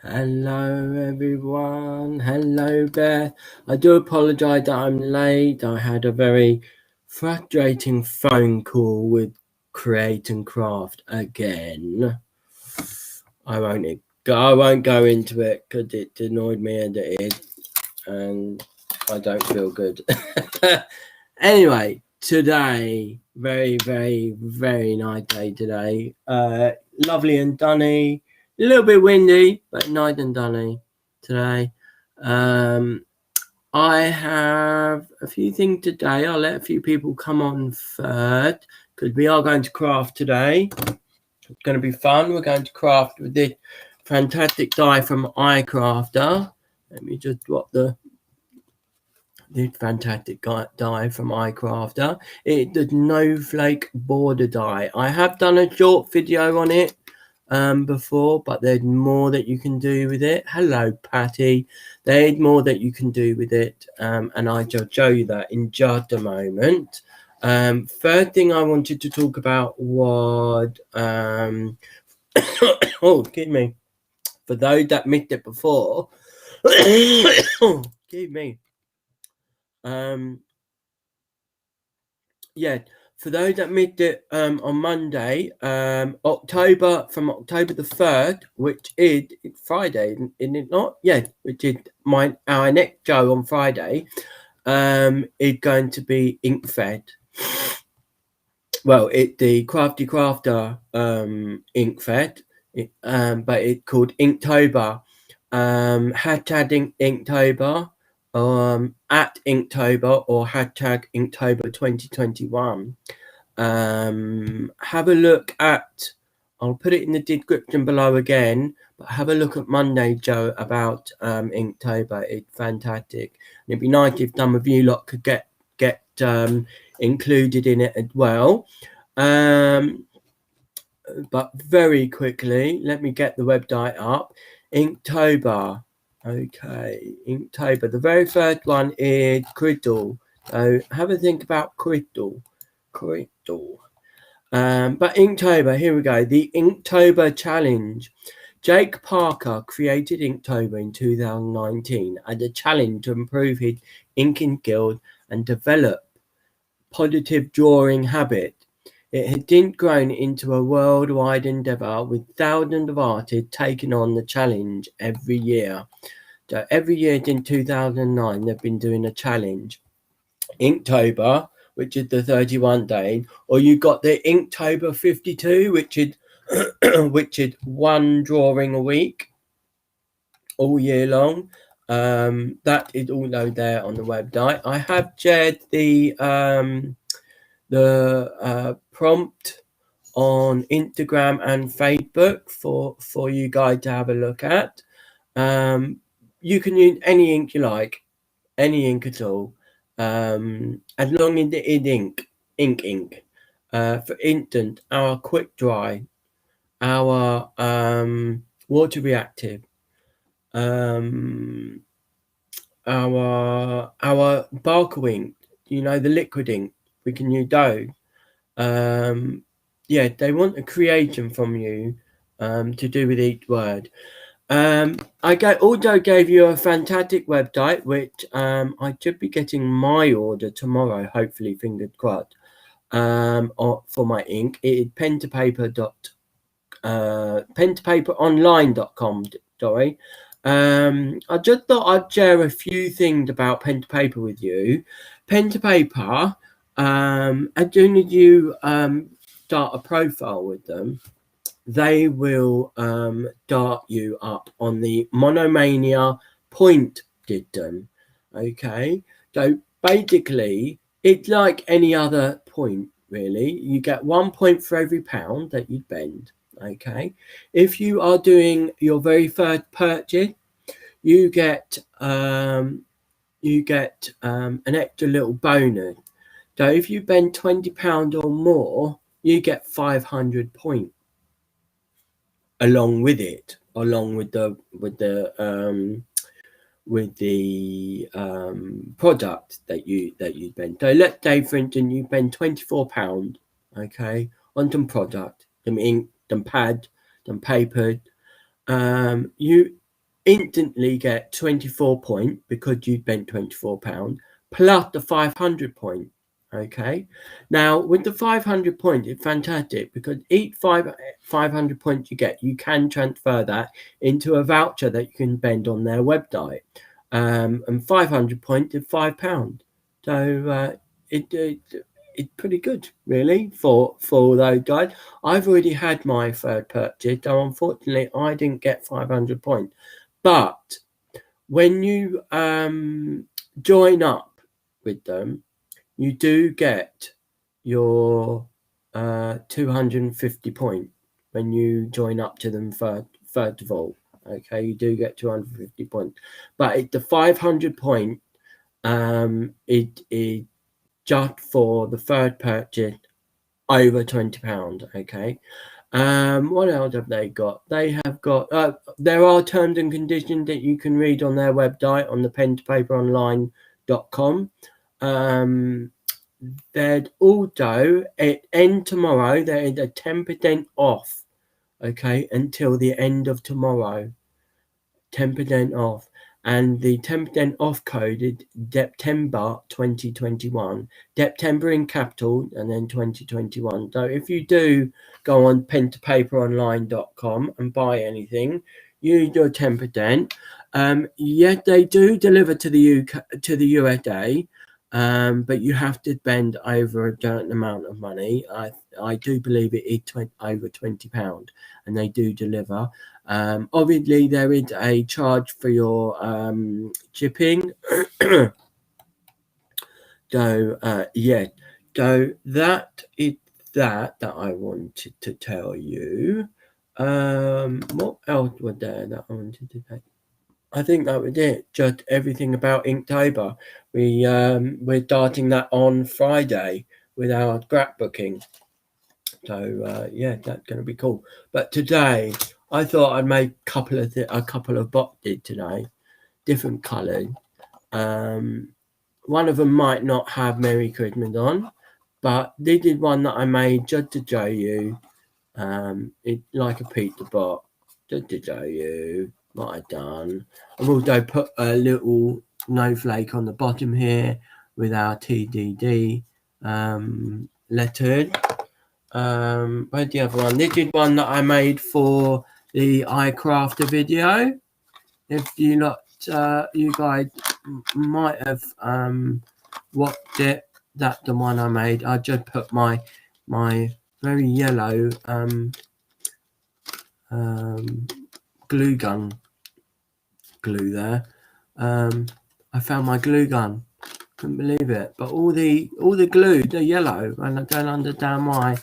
Hello everyone, hello Beth. I do apologise that I'm late. I had a very frustrating phone call with Create and Craft again. I won't go into it because it annoyed me and it is, and I don't feel good. Anyway, today, very, very, very nice day today. Lovely and sunny. A little bit windy, but nice and sunny today. I have a few things today. I'll let a few people come on first because we are going to craft today. It's going to be fun. We're going to craft with this fantastic die from iCrafter. Let me just drop the fantastic die from iCrafter. It's the Snowflake Border Die. I have done a short video on it before, but there's more that you can do with it. Hello, Patty. There's more that you can do with it, and I shall show you that in just a moment. Third thing I wanted to talk about was oh, excuse me. For those that missed it before, excuse me. Yeah, for those that missed it on Monday, October the 3rd, which is Friday, isn't it not? Yeah, which is our next show on Friday, is going to be Ink Fed. Well, it's the Crafty Crafter Ink Fed, but it's called Inktober. Hashtag Inktober. At Inktober or hashtag Inktober 2021. Have a look at, I'll put it in the description below again, but have a look at Monday, Joe, about Inktober. It's fantastic. And it'd be nice if some of you lot could get included in it as well. But very quickly, let me get the website up. Inktober. Okay, Inktober. The very first one is Crystal. So have a think about Crystal. But Inktober, here we go. The Inktober Challenge. Jake Parker created Inktober in 2019 as a challenge to improve his inking skills and develop positive drawing habit. It had since grown into a worldwide endeavour with thousands of artists taking on the challenge every year. So every year since 2009, they've been doing a challenge. Inktober, which is the 31 day, or you got the Inktober 52, which is which is one drawing a week, all year long. That is also there on the website. I have shared the prompt on Instagram and Facebook for you guys to have a look at. You can use any ink you like, any ink at all, as long as it is ink. For instance, our quick dry, our water reactive, our Barker ink, the liquid ink, we can use those. Yeah, they want a creation from you to do with each word. I also gave you a fantastic website, which I should be getting my order tomorrow, hopefully, fingers crossed, for my ink. It is pentopaperonline.com, sorry. I just thought I'd share a few things about pen to paper with you. Pen to paper, as soon as you start a profile with them, they will start you up on the Monomania point system. Okay, so basically it's like any other point, really. You get 1 point for every pound that you spend. Okay, if you are doing your very first purchase, you get an extra little bonus. So if you spend £20 or more, you get 500 points along with it, along with the product that you spend. So let's say, for instance, you spend £24, okay, on some product, some ink, some pad, some paper. You instantly get 24 point because you spent £24 plus the 500 point. Okay, now with the 500 point, it's fantastic because each 500 points you get, you can transfer that into a voucher that you can spend on their website. And 500 points is £5. So it's pretty good, really, for those guys. I've already had my third purchase, so unfortunately I didn't get 500 points. But when you join up with them, you do get your 250 point when you join up to them first of all. Okay, you do get 250 points, but the 500 point it is just for the third purchase over £20. Okay. What else have they got? They have got there are terms and conditions that you can read on their website on the pentopaperonline.com. There's also it end tomorrow. There is a 10% off. Okay, until the end of tomorrow. 10% off, and the 10% off code is September 2021. September in capital and then 2021. So if you do go on pentopaperonline.com and buy anything, use your 10%. Yes, they do deliver to the UK, to the USA, but you have to spend over a certain amount of money. I do believe it is over £20, and they do deliver. Obviously, there is a charge for your shipping. So yeah, so that is that I wanted to tell you. What else was there that I wanted to say? I think that was it. Just everything about Inktober. We're starting that on Friday with our scrapbooking. So yeah, that's going to be cool. But today, I thought I'd make a couple of boxes today, different colours. One of them might not have Merry Christmas on, but this is one that I made just to show you. It's like a pizza box, just to show you what I've done. I've also put a little snowflake on the bottom here with our TDD lettered. Where's the other one? This is one that I made for the iCrafter video. If you not, you guys might have watched it. That's the one I made. I just put my very yellow glue gun glue there. I found my glue gun. Couldn't believe it. But all the glue, they're yellow, and I don't understand why.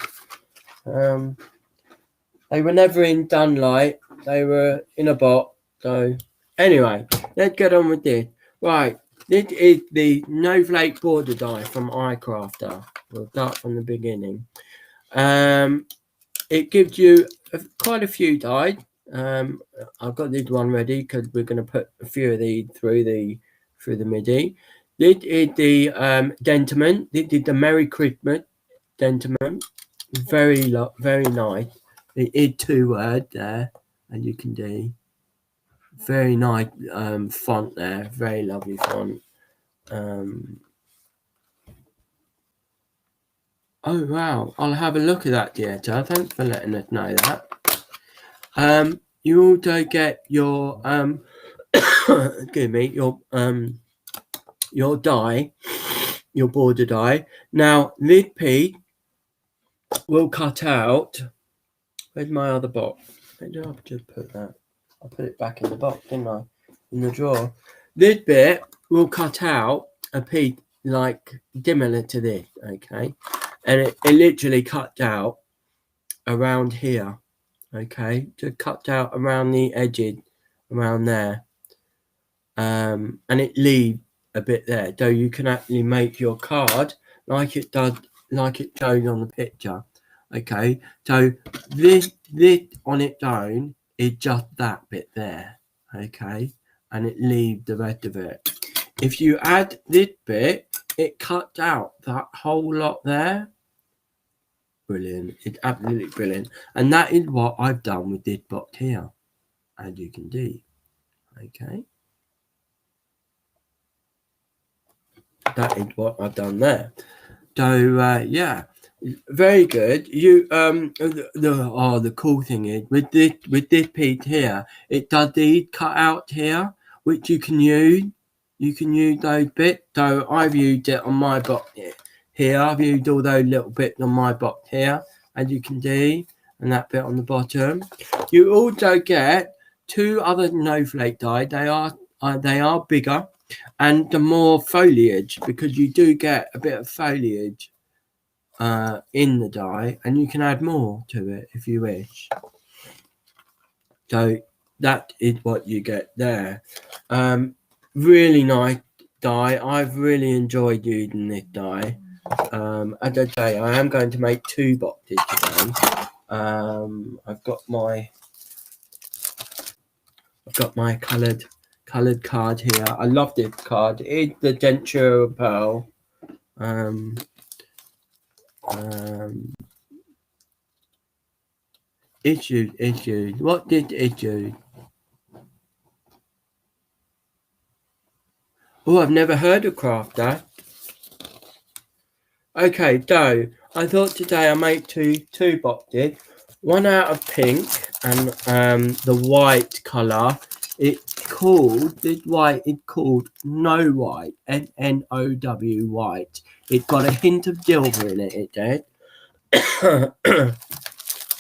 They were never in sunlight. They were in a box. So anyway, let's get on with this. Right, this is the Snowflake Border Die from iCrafter. We'll start from the beginning. It gives you quite a few dies. I've got this one ready because we're going to put a few of these through the MIDI. This is the sentiment. This is the Merry Christmas sentiment. Very nice. It is 2 words there, and you can do very nice font there. Very lovely font. Oh wow! I'll have a look at that, Dieter. Thanks for letting us know that. You also get your excuse me, your die, your border die. Now this piece will cut out. Where's my other box? Where did I just put that? I put it back in the box, didn't I? In the drawer. This bit will cut out a piece like similar to this, okay? And it literally cuts out around here, okay? Just cut out around the edges, around there. And it leaves a bit there, so you can actually make your card like it does, like it shows on the picture. Okay, so this on its own is just that bit there, okay, and it leaves the rest of it. If you add this bit, it cuts out that whole lot there. Brilliant, it's absolutely brilliant, and that is what I've done with this box here, as you can see. Okay, that is what I've done there. So yeah, very good. You the cool thing is with this piece here, it does these cut out here, which you can use. You can use those bits. So I've used it on my box here. I've used all those little bits on my box here, as you can see, and that bit on the bottom. You also get two other snowflake die. They are bigger and the more foliage, because you do get a bit of foliage in the die, and you can add more to it if you wish. So that is what you get there. Really nice die. I've really enjoyed using this die. As I say, I am going to make 2 boxes today. I've got my coloured card here. I love this card. It's the denture pearl. Issued. What did issue? Oh, I've never heard of Crafter. Okay, so I thought today I make two boxes. One out of pink and the white colour. This white is called Snow White. N-O-W white. It's got a hint of silver in it, it did.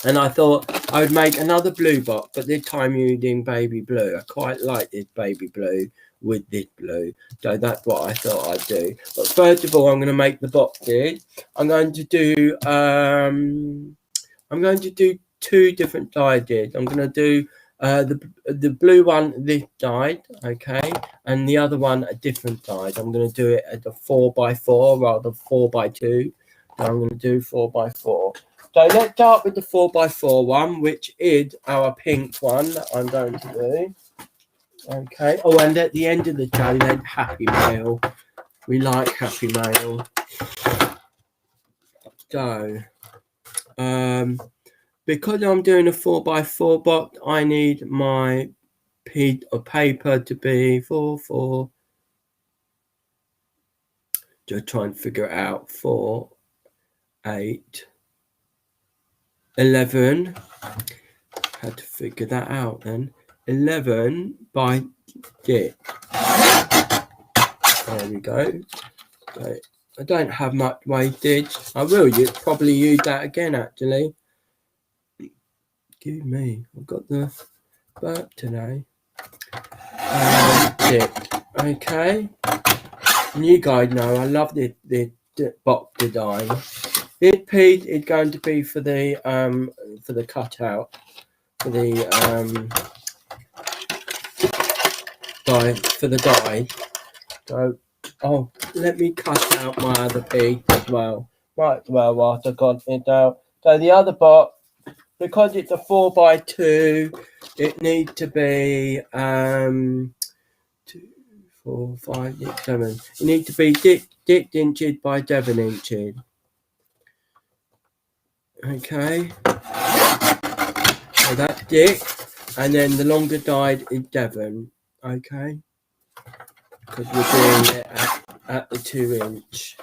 And I thought I would make another blue box, but this time using baby blue. I quite like this baby blue with this blue, so that's what I thought I'd do. But first of all, I'm going to make the boxes. I'm going to do 2 different dyes. I'm going to do the blue one this dyed, okay, and the other one a different dyed. I'm going to do it at a 4x4 rather than 4x2. So I'm going to do 4x4. So let's start with the 4x4 one, which is our pink one that I'm going to do. Okay. Oh, and at the end of the challenge, Happy Mail. We like Happy Mail. So, because I'm doing a 4x4 box, I need my piece of paper to be 4. Just try and figure it out. 4, 8, 11. Had to figure that out then. 11 by 6. There we go. So I don't have much wastage. I will probably use that again actually. Excuse me, I've got the burp today. 6. Okay. And you guys know I love this box design. This piece is going to be for the cutout, for the die. So, let me cut out my other piece as well. Right, well, whilst I got it out. So the other box, because it's a 4x2, it needs to be 2, 4, 5, 6, 7. It needs to be 6 inches by 7 inches. Okay. So that's 6, and then the longer side is 7. Okay. Because we're doing it at the 2 inch.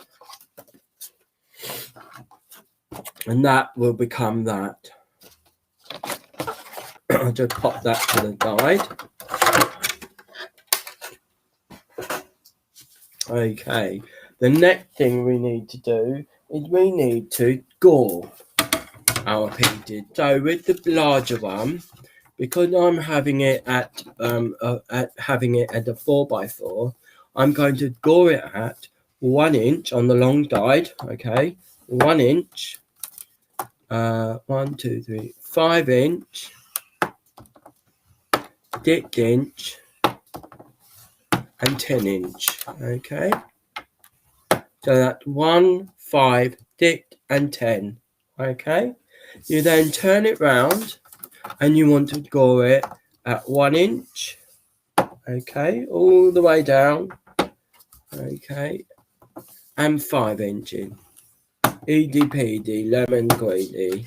And that will become that. I'll just pop that to the side. Okay. The next thing we need to do is we need to gore our pieces. So with the larger one, because I'm having it at a 4x4, I'm going to gore it at 1 inch on the long side. Okay, 1 inch. 1, 2, 3, 5 inch, 6 inch, and 10 inch. Okay, so that's 1, 5, 6, and 10. Okay, you then turn it round and you want to gore it at 1 inch. Okay, all the way down. Okay, and 5 inches. Easy peasy, lemon squeezy,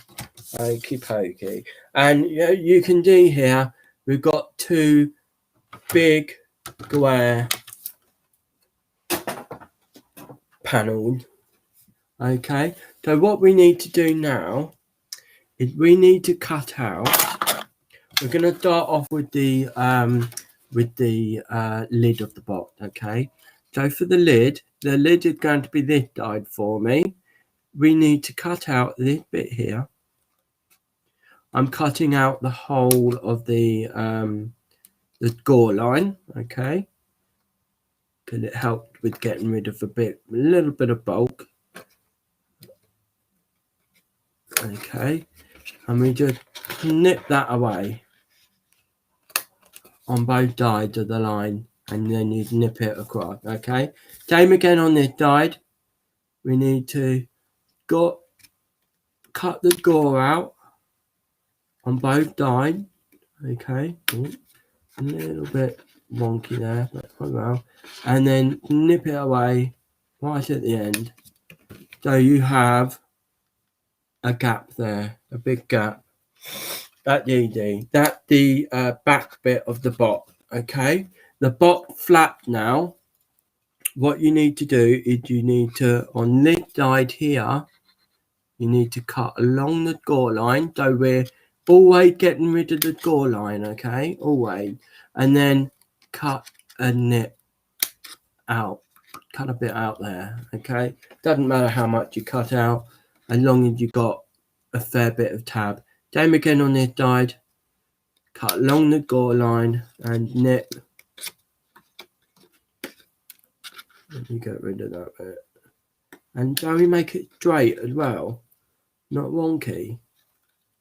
okey pokey. And you can see here we've got 2 big square panel. Okay, so what we need to do now is we need to cut out. We're going to start off with the lid of the box. Okay, so for the lid is going to be this side for me. We need to cut out this bit here. I'm cutting out the whole of the gore line. Okay, because it helped with getting rid of a little bit of bulk. Okay, and we just nip that away on both sides of the line, and then you nip it across. Okay, same again on this side. We need to cut the gore out on both sides. Okay, a little bit wonky there, but oh well. And then nip it away right at the end, so you have a gap there, a big gap. That's easy. That's the back bit of the box. Okay, the box flap now. What you need to do is you need to, on this side here, you need to cut along the gore line. So we're always getting rid of the gore line, okay? Always. And then cut a nip out. Cut a bit out there, okay? Doesn't matter how much you cut out, as long as you got a fair bit of tab. Same again on this side. Cut along the gore line and nip. Let me get rid of that bit. And so we make it straight as well, not wonky.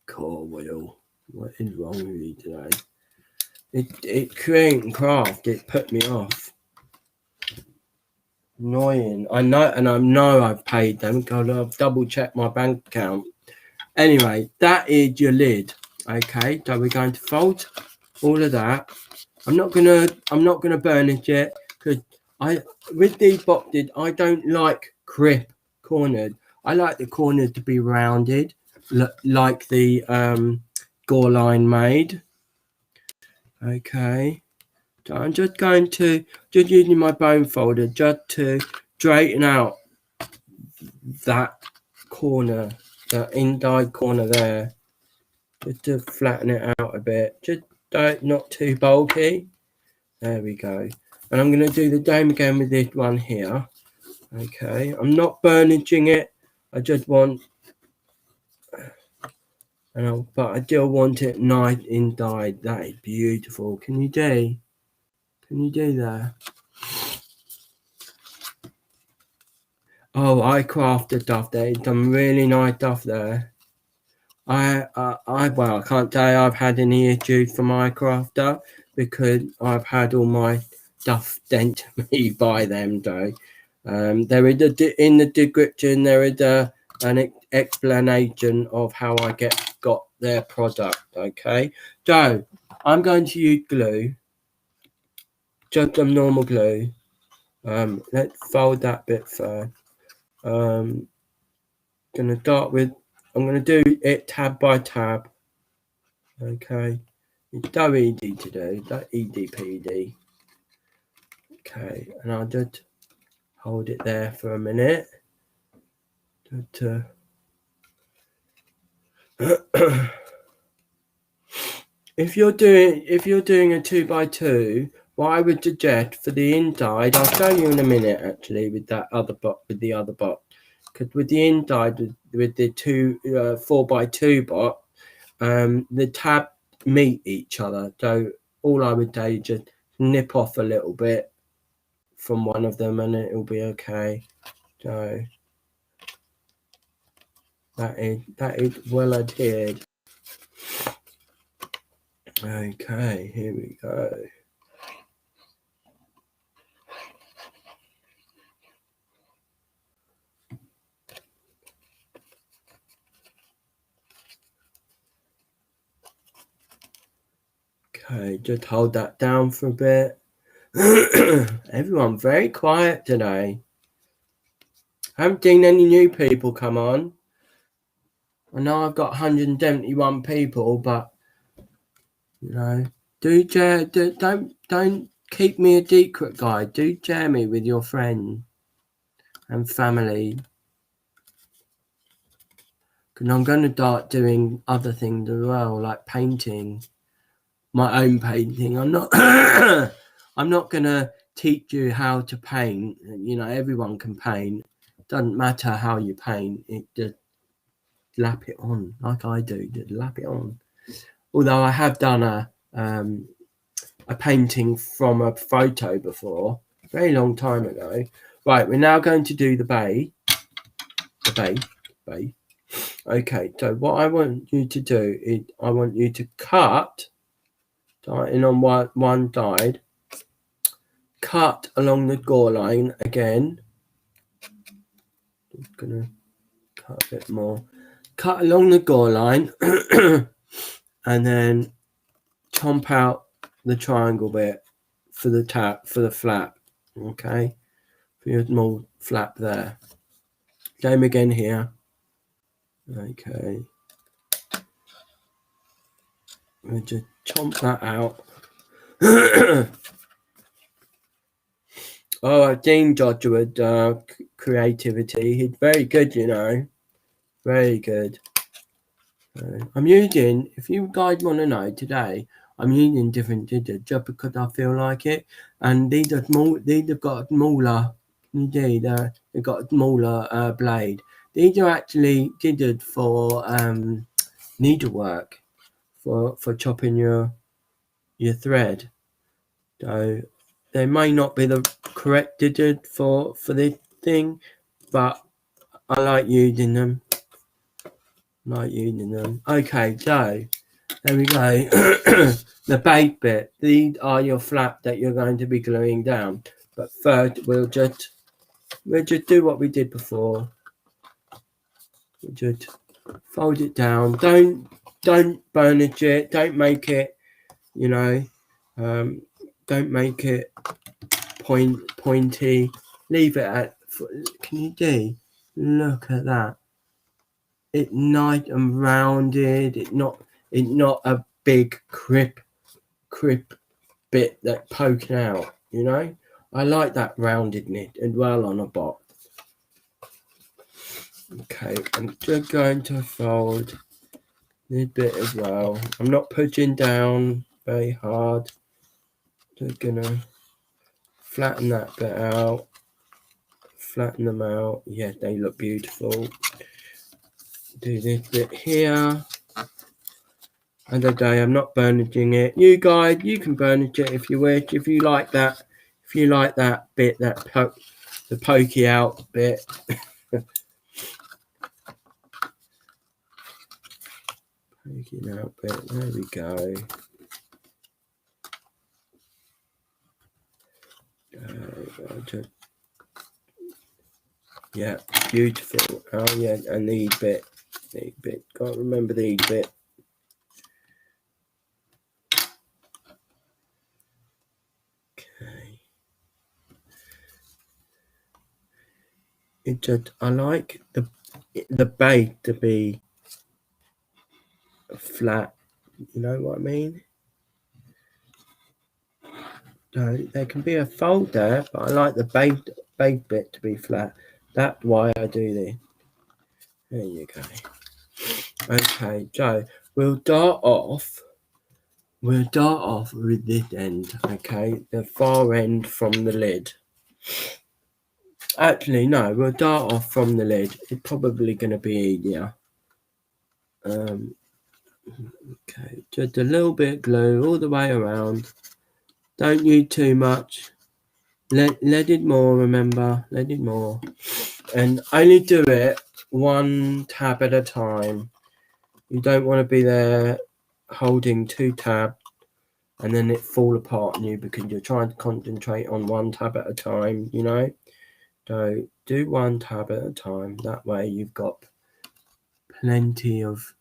Core wheel, what is wrong with you today? It creating craft, it put me off. Annoying. I know I've paid them because I've double checked my bank account. Anyway, that is your lid. Okay, so we're going to fold all of that. I'm not gonna burnish it because with these boxes I don't like crisp corners. I like the corners to be rounded, like the gore line made. Okay, so I'm just going to using my bone folder just to straighten out that corner, the inside corner there, just to flatten it out a bit, just not too bulky. There we go. And I'm going to do the same again with this one here. Okay, I'm not burnishing it. I just want, but I still want it nice inside. That is beautiful. Can you do that? Oh, I crafted stuff there. Some really nice stuff there. Well, I can't say I've had any issues for my crafter because I've had all my stuff sent to me by them. So, there is in the description there is an explanation of how I got their product. Okay, so I'm going to use glue, just some normal glue. Let's fold that bit first. Gonna start with. I'm gonna do it tab by tab. Okay, it's so easy to do. That easy peasy. Okay, and I'll just hold it there for a minute. If you're doing a 2x2, what I would suggest for the inside, I'll show you in a minute actually with that other box, with the other box, because with the inside with the 4x2 box, the tab meet each other. So all I would do is just nip off a little bit from one of them, and it'll be okay. So that is well adhered. Okay, here we go. Okay, just hold that down for a bit. Everyone very quiet today. I haven't seen any new people come on. I know I've got 171 people, but you know, Don't keep me a secret, guys. Do share me with your friends and family. Because I'm going to start doing other things as well, like painting. My own painting. I'm not I'm not going to teach you how to paint. You know, everyone can paint. Doesn't matter how you paint. It just lap it on like I do. Just lap it on. Although I have done a painting from a photo before, very long time ago. Right, we're now going to do the bay. Okay, so what I want you to do is I want you to cut, starting on one side, cut along the gore line again. Just gonna cut a bit more. Cut along the gore line and then chomp out the triangle bit for the flap. Okay, for your small flap there. Same again here. Okay. We'll just chomp that out. Oh, Dean Dodgerwood creativity. He's very good, you know. Very good. I'm using, if you guys want to know today, I'm using different digits just because I feel like it. And these have got a smaller, indeed, they've got a smaller blade. These are actually digits for needlework, for chopping your thread. So they may not be the correct digit for this thing, but I like using them. Okay, so there we go. The base bit. These are your flap that you're going to be gluing down. But first, we'll just do what we did before. We'll just fold it down. Don't burnish it. Don't make it, you know. Don't make it pointy. Leave it at. Can you see? Look at that. It's nice and rounded. It's not a big crisp bit that poking out. You know, I like that roundedness as well on a box. Okay, I'm just going to fold this bit as well. I'm not pushing down very hard. Just gonna flatten that bit out. Flatten them out. Yeah, they look beautiful. Do this bit here. And okay, I'm not burnishing it. You guys, you can burnish it if you wish. If you like that bit, the pokey out bit. Poking out bit. There we go. Yeah, beautiful. Oh yeah, and these bit. Can't remember these bit. Okay. It just, I like the base to be flat. You know what I mean? So there can be a fold there, but I like the base bit to be flat. That's why I do this. There you go. Okay, so we'll start off with this end, okay? The far end from the lid. Actually, no, we'll start off from the lid. It's probably going to be easier. Okay, just a little bit of glue all the way around. Don't use too much. Let it more, remember. Let it more. And only do it one tab at a time. You don't want to be there holding 2 tabs and then it fall apart on you because you're trying to concentrate on 1 tab at a time, you know. So do 1 tab at a time. That way you've got plenty of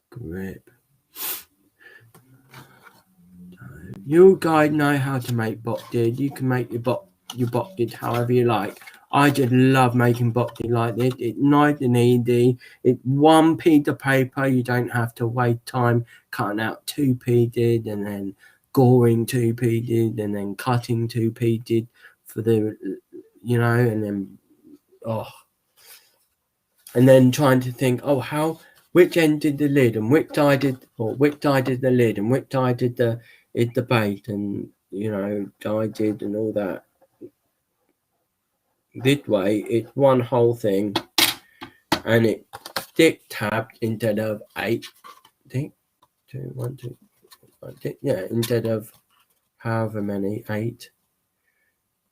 grip. You guys know how to make boxes. You can make your boxes however you like. I just love making boxes like this. It's nice and easy. It's one piece of paper. You don't have to waste time cutting out 2 pieces and then goring 2 pieces and then cutting 2 pieces for the, you know, and then, and then trying to think, which end did the lid and which side did the lid and which side did the base, and, you know, did and all that. This way, it's one whole thing, and it 6 tabs instead of 8. Think 2, 1, 2, 1, 6, yeah, instead of however many, 8.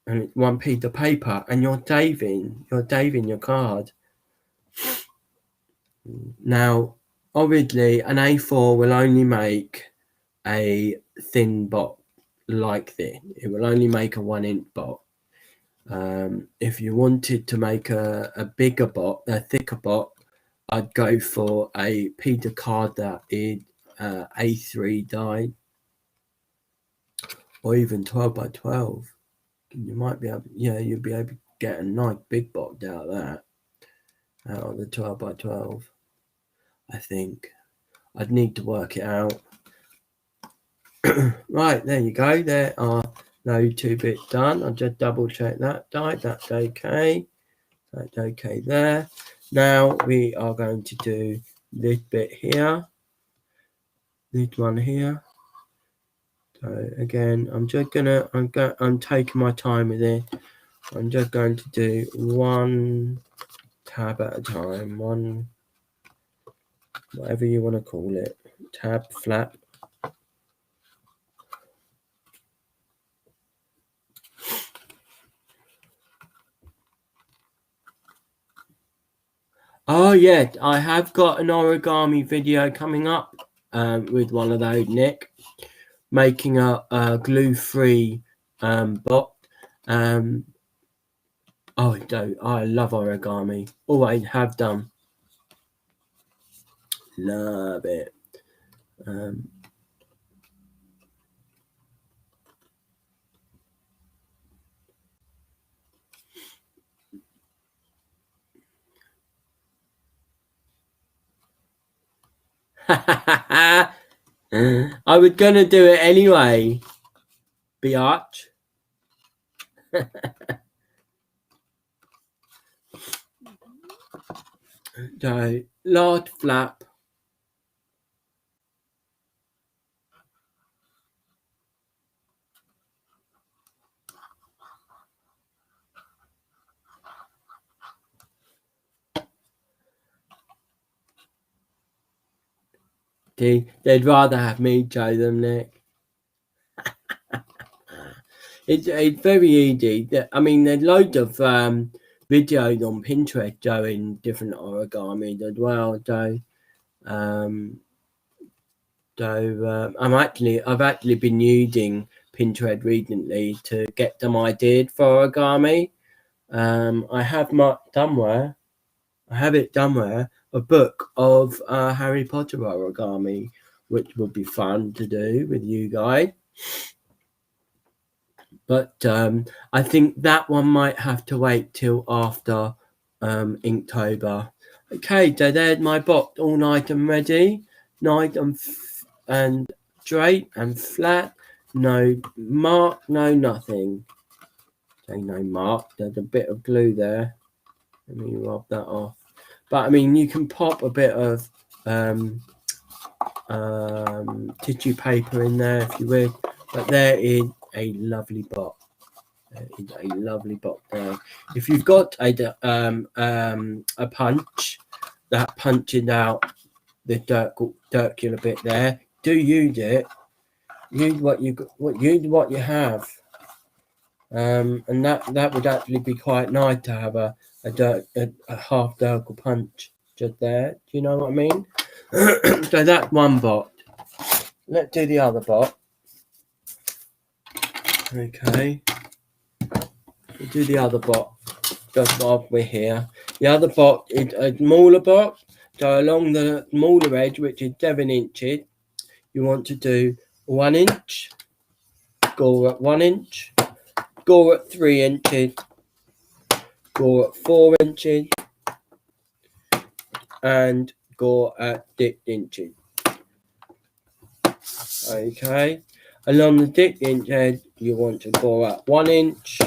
And it's one piece of paper, and you're saving your card. Now, obviously, an A4 will only make a thin box like this. It will only make a 1-inch box. If you wanted to make a bigger box, a thicker box, I'd go for a piece of card that is A3 die, or even 12 by 12. You might be able, you'll be able to get a nice big box out of that, out of the 12 by 12. I think I'd need to work it out. Right, there you go. There are those 2 bits done. I'll just double check that die. That's okay. That's okay there. Now we are going to do this bit here, this one here. So again, I'm taking my time with it. I'm just going to do 1 tab at a time, one, whatever you want to call it, tab, flap. Oh yeah, I have got an origami video coming up with one of those, Nick, making a glue-free box. I love origami. Always have done. Love it. I was gonna do it anyway, biatch. So, large flap. See, they'd rather have me show them, Nick. It's very easy. I mean, there's loads of videos on Pinterest showing different origamis as well. I've actually been using Pinterest recently to get some ideas for origami. I have it somewhere, a book of Harry Potter origami, which would be fun to do with you guys. But I think that one might have to wait till after Inktober. Okay, so there's my box, all nice and ready, nice and straight and flat, no mark, no nothing. Say no mark. There's a bit of glue there. Let me rub that off. But I mean, you can pop a bit of tissue paper in there if you wish. But there is a lovely box. There is a lovely box there. If you've got a punch that punches out the circular bit there, do use it. Use what you have. And that would actually be quite nice to have a half circle punch just there. Do you know what I mean? So that's one bot. Let's do the other bot. Okay. We'll do the other bot just while we're here. The other bot is a smaller bot. So along the smaller edge, which is 7 inches, you want to do 1 inch, score at 1 inch, score at 3 inches, gore at 4 inches, and gore at 6 inches. Okay, along the 6 inch edge, you want to gore at 1 inch,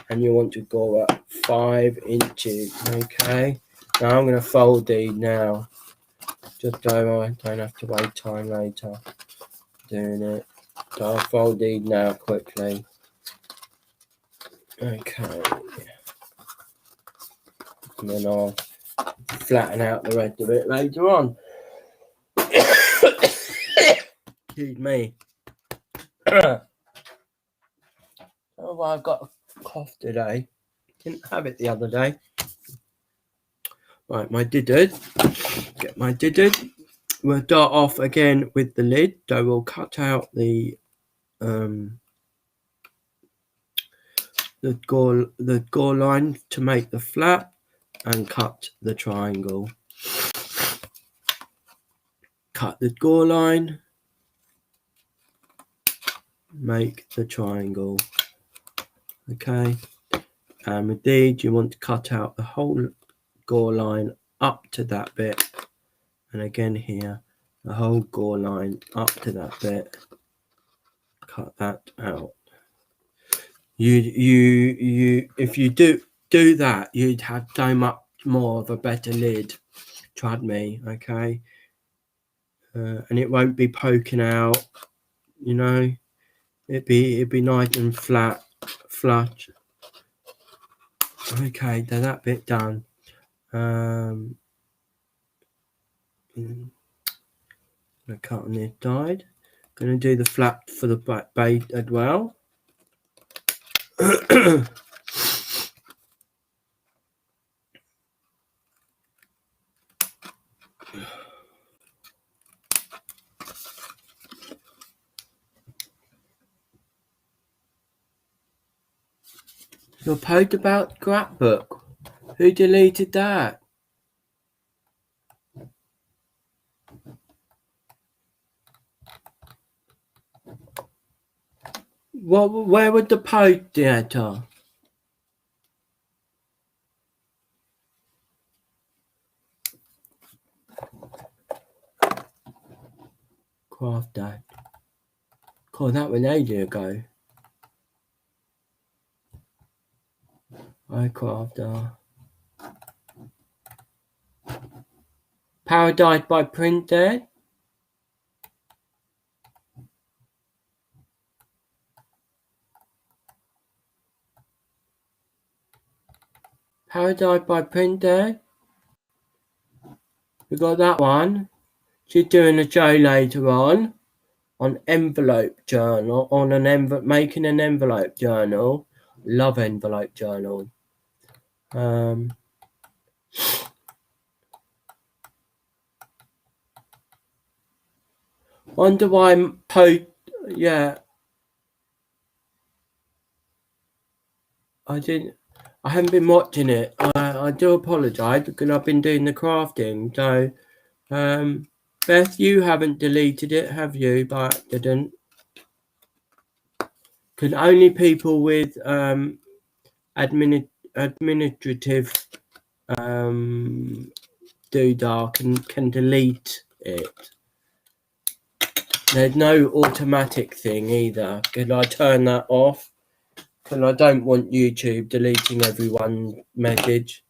and you want to gore at 5 inches. Okay, now I'm going to fold these now, just so I don't have to wait time later doing it. So I'll fold these now quickly. Okay, and then I'll flatten out the rest of it later on. Excuse me. Oh, well, I've got a cough today. Didn't have it the other day. Right, my didded. Get my didded. We'll start off again with the lid. So we'll cut out the gore line to make the flap, and cut the triangle. Cut the gore line, make the triangle. Okay, and with these you want to cut out the whole gore line up to that bit, and again here the whole gore line up to that bit. Cut that out. You if you do that, you'd have so much more of a better lid. Trust me, okay. And it won't be poking out, you know. It'd be nice and flat, flush. Okay, then that bit done. I'm gonna cut on this side. Gonna do the flap for the back bait as well. Your post about scrapbook. Who deleted that? Where would the post data? Craft that. God, that was ages ago. I crafter. Paradise by Print Dead. Paradise by Print Dead. We got that one. She's doing a show later on envelope journal, on an envelope, making an envelope journal. Love envelope journal. Wonder why yeah. I haven't been watching it. I do apologise because I've been doing the crafting. So, Beth, you haven't deleted it, have you, by accident? Because only people with administrative doodah can delete it. There's no automatic thing either. Can I turn that off? Because I don't want YouTube deleting everyone's message.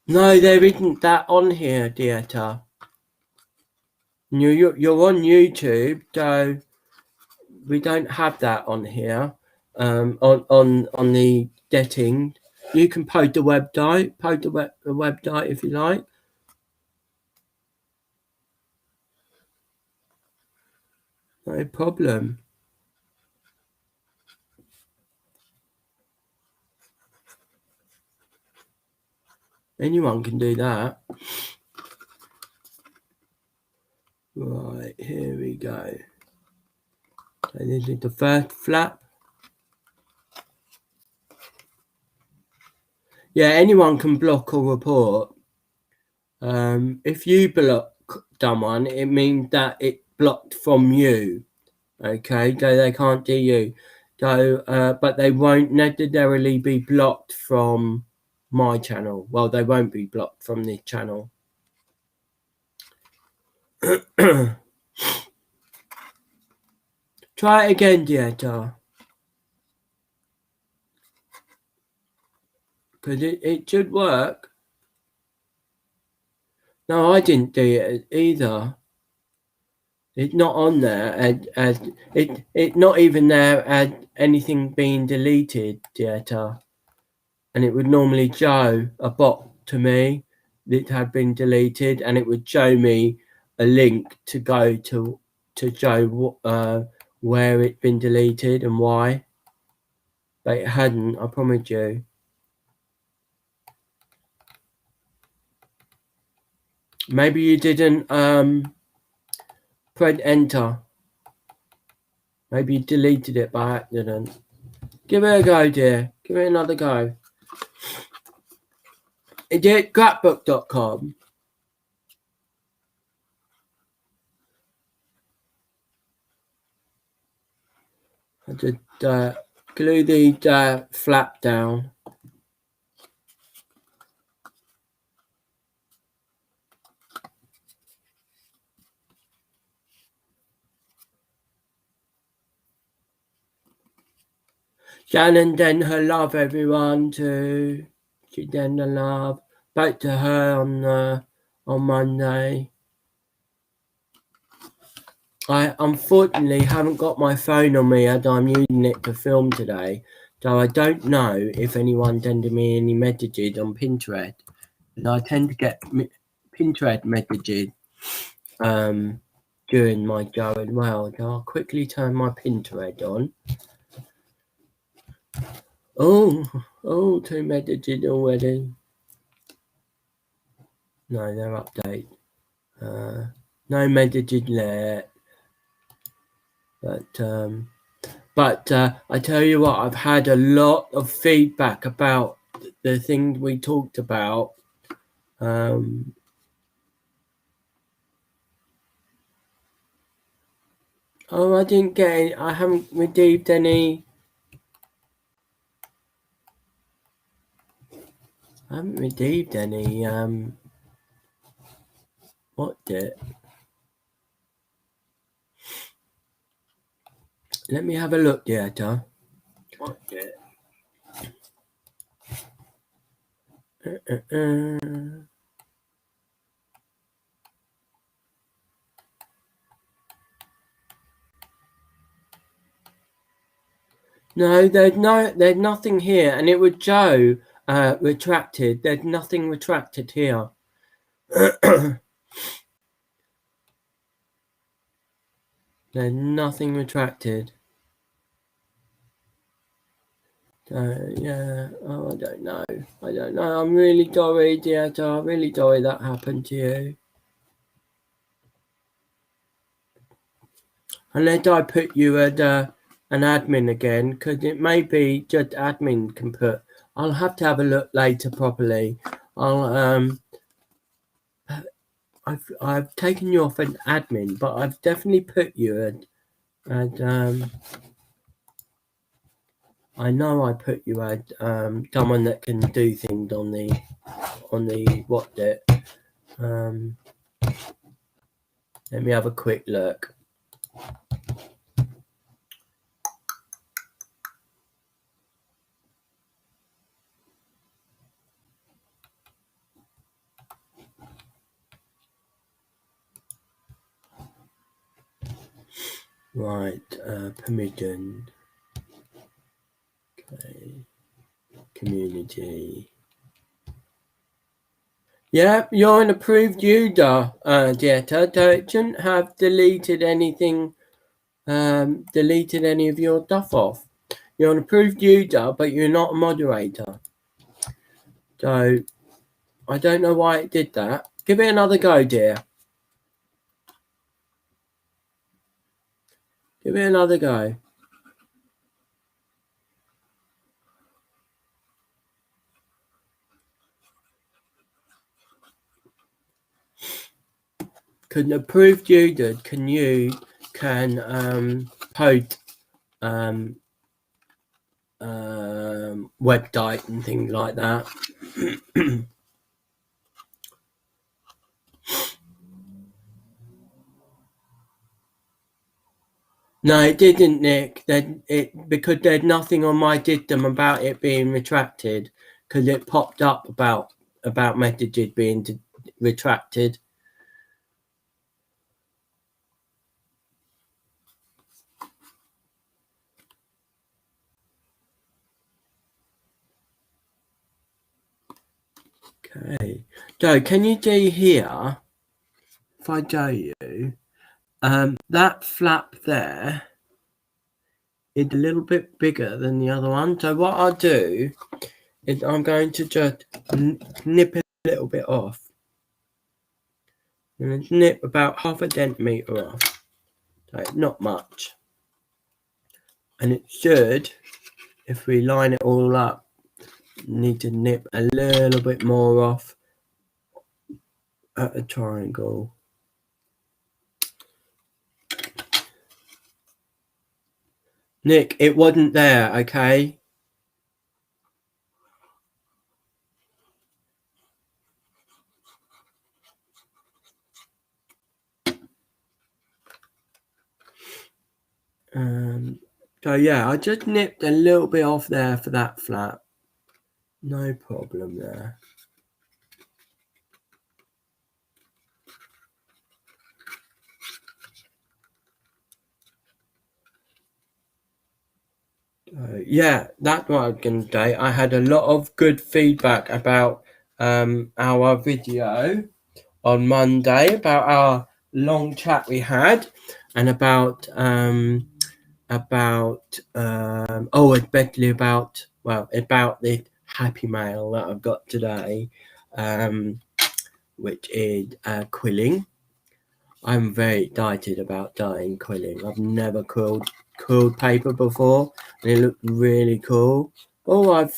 No, there isn't that on here, Dieta. You're on YouTube, so we don't have that on here. On the settings, you can post the website, the website if you like. No problem. Anyone can do that. Right, here we go. So this is the first flap. Yeah, anyone can block or report. If you block someone, it means that it's blocked from you. Okay, so they can't do you. So, but they won't necessarily be blocked from my channel. Well, they won't be blocked from this channel. Try it again, Dieta. Because it should work. No, I didn't do it either. It's not on there as it not even there as anything being deleted, Dieta. And it would normally show a bot to me that had been deleted, and it would show me a link to go to show where it'd been deleted and why. But it hadn't, I promise you. Maybe you didn't press enter. Maybe you deleted it by accident. Give it a go, dear. Give it another go. Is it scrapbook.com? I just glue the flap down. Shannon sent her love, everyone, to she sent her love. Back to her on Monday. I unfortunately haven't got my phone on me as I'm using it to film today, so I don't know if anyone sending me any messages on Pinterest. And I tend to get Pinterest messages during my show as well. So I'll quickly turn my Pinterest on. Oh, 2 messages already. No, they're update. No messages there. But I tell you what, I've had a lot of feedback about the things we talked about. I didn't get any, I haven't received any. I haven't received any. What did? Let me have a look, Dieta. What did? No, there's nothing here, and it would show retracted. There's nothing retracted here. There's nothing retracted. Yeah, I don't know. I'm really sorry, Dieta. I'm really sorry that happened to you. Unless I put you at an admin again, because it may be just admin can put. I'll have to have a look later properly. I've taken you off an admin, but I've definitely put you at I know I put you at someone that can do things on the WhatsApp. Let me have a quick look. Right, permission. Okay, community. Yeah, you're an approved user, Dieta. So it shouldn't have deleted anything, deleted any of your stuff off. You're an approved user, but you're not a moderator. So I don't know why it did that. Give it another go, dear. Give it another go. Could an approved user can code website and things like that. No, it didn't, Nick. Because there's nothing on my system about it being retracted, because it popped up about messages being retracted. Okay, so can you see here, if I show you, that flap there is a little bit bigger than the other one. So what I'll do is I'm going to just nip it a little bit off. And nip about 0.5 centimetre off. So not much. And it should, if we line it all up, need to nip a little bit more off at the triangle. Nick, it wasn't there, okay? So yeah, I just nipped a little bit off there for that flap. No problem there. Yeah, that's what I was going to say. I had a lot of good feedback about our video on Monday, about our long chat we had, and about especially about the happy mail that I've got today, which is quilling. I'm very excited about starting quilling. I've never quilled paper before, and it looked really cool. Oh, I've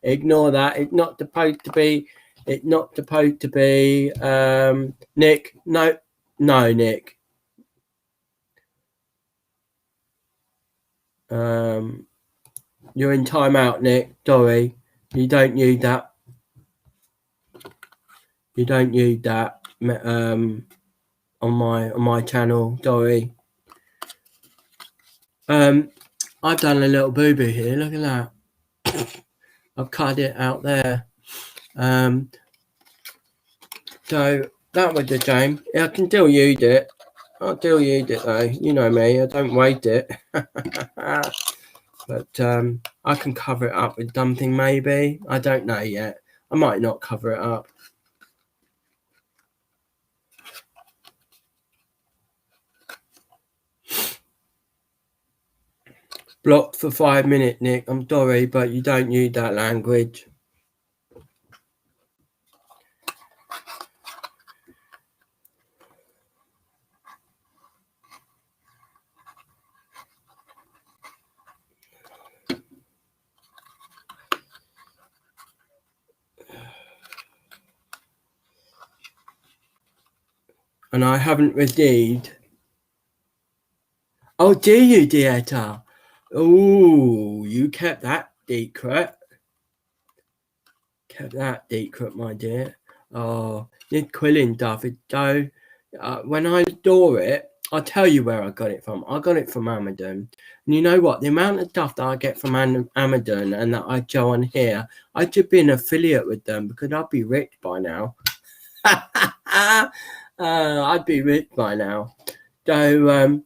ignore that. It's not supposed to be. It's not supposed to be. Nick, no, Nick. You're in timeout, Nick. Sorry, you don't need that. You don't need that. On my channel, sorry. I've done a little boo-boo here, look at that. I've cut it out there. So that was a shame. I can still use it. I'll still use it though. You know me, I don't waste it. But I can cover it up with something maybe. I don't know yet. I might not cover it up. Blocked for 5 minutes, Nick. I'm sorry, but you don't use that language. And I haven't received. Oh, do you, Dieta? Oh, you kept that secret. Kept that secret, my dear. Oh, this quilling stuff is so. When I store it, I'll tell you where I got it from. I got it from Amazon. And you know what? The amount of stuff that I get from Amazon and that I go on here, I should be an affiliate with them because I'd be rich by now. I'd be rich by now. So,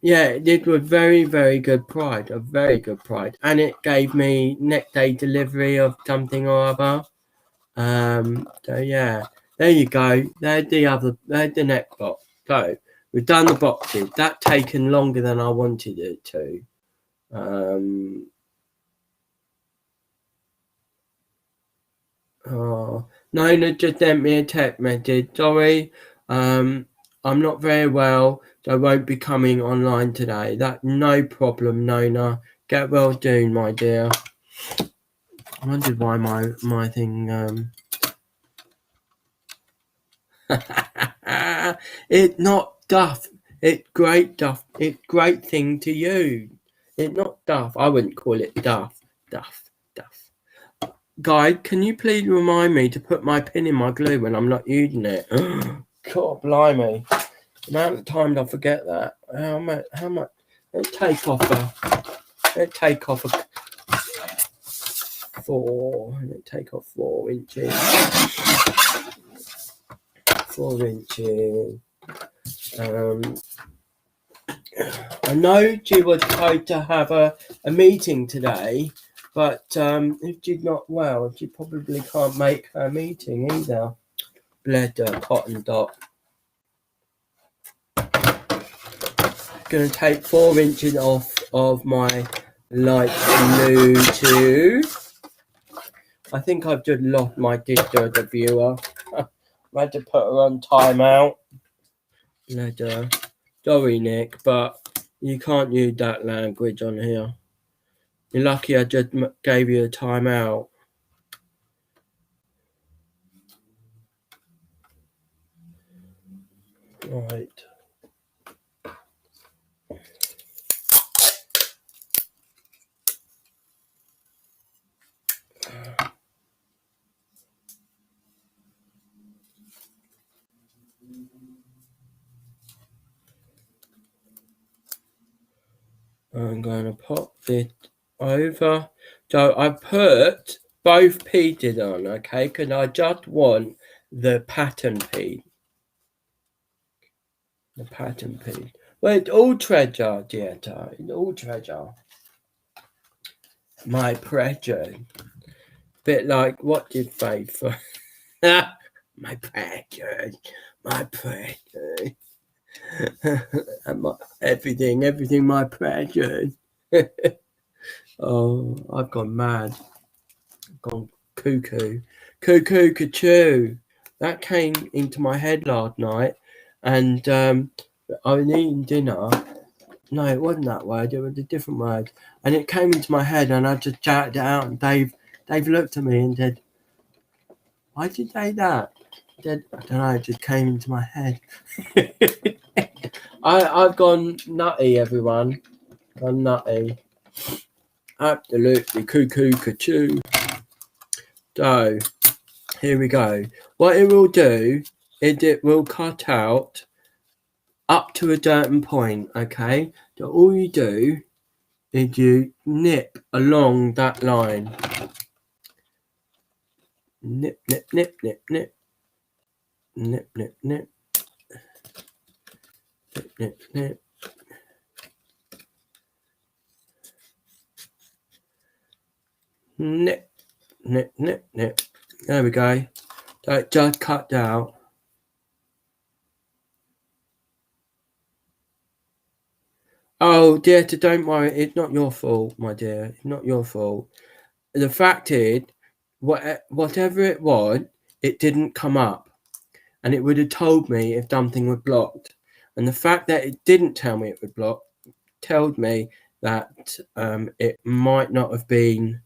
yeah, it was very, very good price, a very good price. And it gave me next day delivery of something or other. So yeah, there you go. There's the next box. So we've done the boxes. That taken longer than I wanted it to. Oh, Nona just sent me a text message. Sorry, I'm not very well, so I won't be coming online today. That's no problem, Nona. Get well soon, my dear. I wondered why my thing it's not Duff. It's great duff. It's great thing to use. It's not duff. I wouldn't call it duff. Duff. Guy, can you please remind me to put my pin in my glue when I'm not using it? God blimey. The amount of times I forget that. How much? Let's take off a 4. Let's take off 4 inches. 4 inches. I know she was supposed to have a meeting today, but if she's not well, she probably can't make her meeting either. Bled her, cotton dot. Going to take 4 inches off of my light blue too. I think I've just lost my sister as a viewer. I had to put her on timeout. Bled her. Sorry, Nick, but you can't use that language on here. You're lucky I just gave you a timeout. Right. I'm going to pop this over. So I put both pieces on, okay, because I just want the pattern piece. The pattern piece. Well, it's all treasure, Dieta. It's all treasure. My pressure. Bit like what did Faith for? My pressure. My pressure. everything my pressure. Oh, I've gone mad. I've gone cuckoo. Cuckoo, cuckoo. That came into my head last night, and I was eating dinner. No, it wasn't that word. It was a different word, and it came into my head, and I just shouted it out. And Dave looked at me and said, "Why did you say that?" I said, "I don't know. It just came into my head." I've gone nutty, everyone. Gone nutty. Absolutely cuckoo, cuckoo. So here we go. What it will do is it will cut out up to a certain point, okay? So all you do is you nip along that line. Nip, nip, nip, nip, nip. Nip, nip, nip. Nip, nip, nip. Nip, nip, nip, nip. There we go. So it just cut out. Oh, dear, don't worry. It's not your fault, my dear. It's not your fault. The fact is, whatever it was, it didn't come up. And it would have told me if something was blocked. And the fact that it didn't tell me it was blocked told me that it might not have been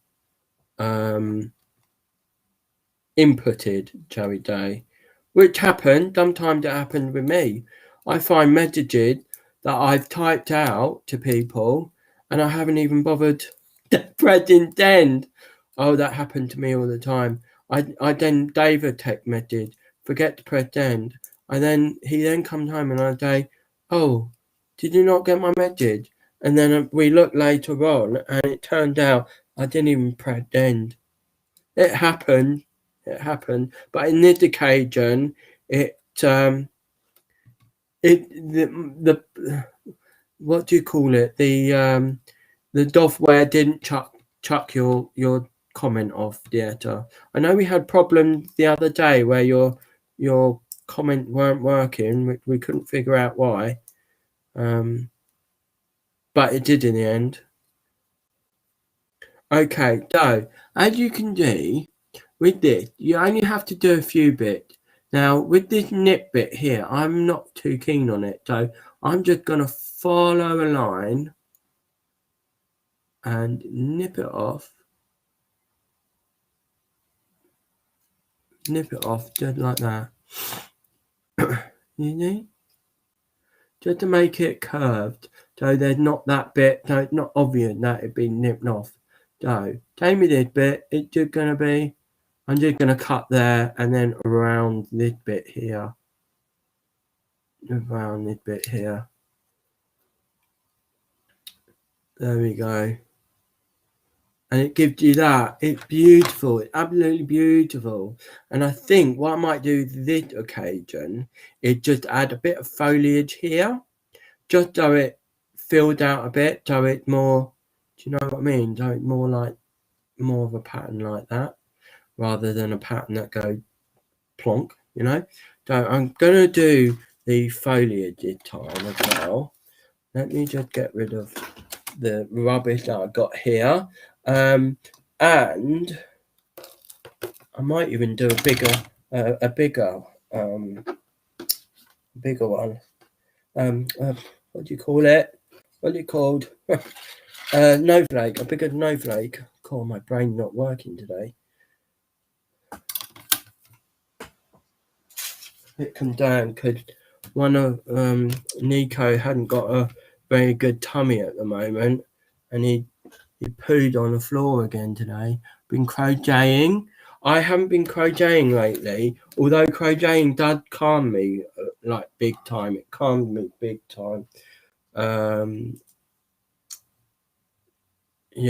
inputted, shall we say. Which happened. Sometimes it happened with me. I find messages that I've typed out to people and I haven't even bothered pressing send. Oh, that happened to me all the time. I then David text message, forget to press send. He then comes home and I say, oh, did you not get my message? And then we look later on and it turned out I didn't even press send. It happened. But in this occasion, the what do you call it? The software didn't chuck your comment off, Dieta. I know we had problems the other day where your comment weren't working. We couldn't figure out why. But it did in the end. Okay, so as you can see with this, you only have to do a few bits. Now with this nip bit here, I'm not too keen on it, so I'm just going to follow a line and nip it off. Nip it off just like that. You see? just to make it curved, so there's not that bit, so it's not obvious that it's been nipped off. So take me this bit, it's just gonna be, I'm just gonna cut there and then around this bit here. Around this bit here. There we go. And it gives you that. It's beautiful. It's absolutely beautiful. And I think what I might do this occasion is just add a bit of foliage here, just so it filled out a bit, so it's more, do you know what I mean? So it's more like, more of a pattern like that, rather than a pattern that goes plonk, you know? So I'm going to do the foliage this time as well. Let me just get rid of the rubbish that I've got here. And I might even do a bigger one. What do you call it? What are you called? Snowflake, a bigger snowflake. God, my brain not working today. It come down because one of Nico hadn't got a very good tummy at the moment, and he pooed on the floor again today. Been crocheting. I haven't been crocheting lately, although crocheting does calm me like big time. It calmed me big time. Yeah,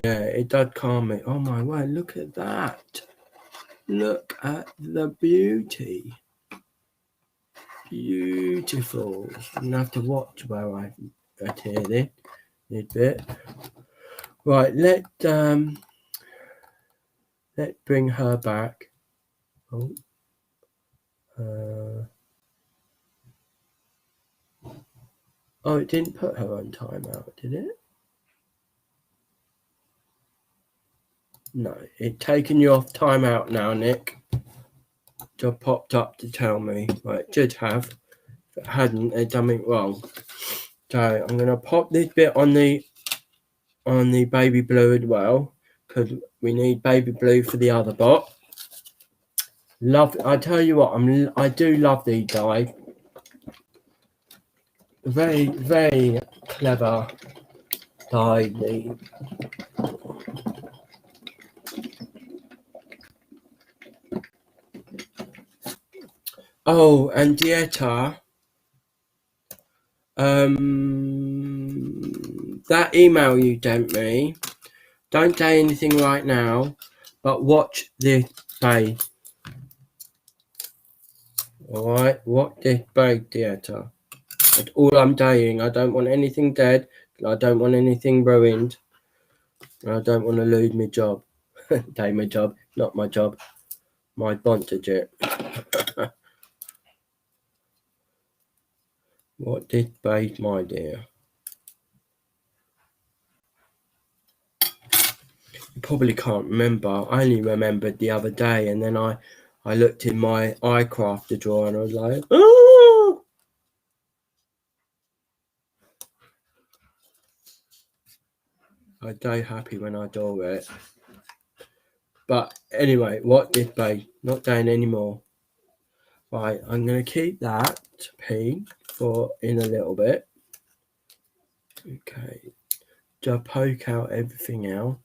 it does calm me. Oh my word, look at that. Look at the beauty. Beautiful. I'm gonna have to watch where I adhere this bit. Right, let's bring her back. Oh, it didn't put her on timeout, did it? No, it's taken you off timeout now, Nick. Just popped up to tell me. Right, it should have. If it hadn't, it's done me wrong. So I'm gonna pop this bit on the baby blue as well, because we need baby blue for the other bot. I tell you what, I do love these dies. Very, very clever die. Oh, and Dieta, that email you sent me, don't say anything right now, but watch this space. Alright, watch this space, Dieta. That's all I'm saying. I don't want anything dead, I don't want anything ruined, I don't want to lose my job. Take my job, not my job. My sponsorship. What did base, my dear? You probably can't remember. I only remembered the other day, and then I looked in my iCrafter drawer and I was like, oh! I'm so happy when I draw it. But anyway, what did base? Not saying anymore. Right, I'm going to keep that P for in a little bit. Okay, just poke out everything out.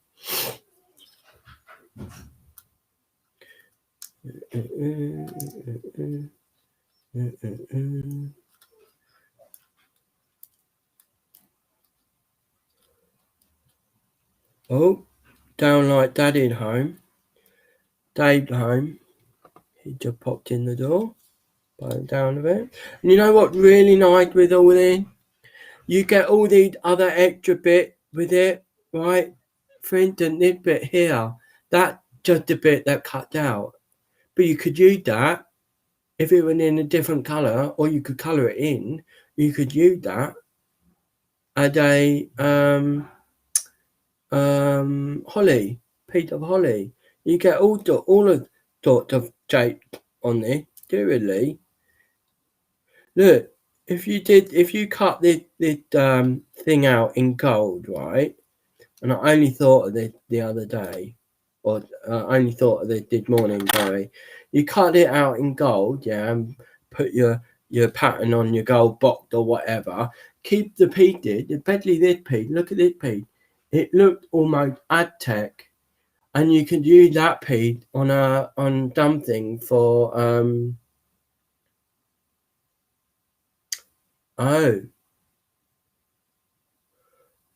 Oh, down like Daddy home. Dave's home. He just popped in the door. Down a bit. And you know what really nice with all this? You get all these other extra bit with it, right? For instance, this bit here, that's just a bit that cut out. But you could use that if it were in a different colour, or you could colour it in. You could use that as a holly, piece of holly. You get all of sorts of shape on this, really. Look, if you cut this thing out in gold, right? And I only thought of this the other day, or I only thought of this morning, sorry. You cut it out in gold, yeah, and put your your pattern on your gold box or whatever. Keep the P-did, especially this P. Look at this P. It looked almost ad tech, and you could use that P on something for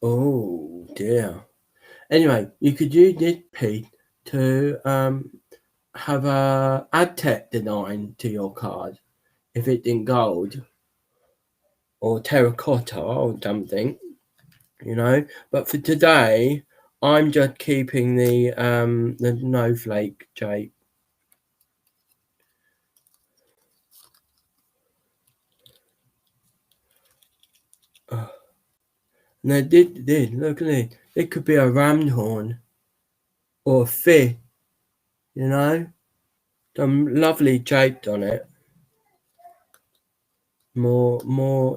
oh dear. Anyway, you could use this P to have a ad tech design to your card if it's in gold or terracotta or something, you know. But for today, I'm just keeping the snowflake shape. Now this, look at it. It could be a ram's horn or a fish, you know. Some lovely shapes on it. More.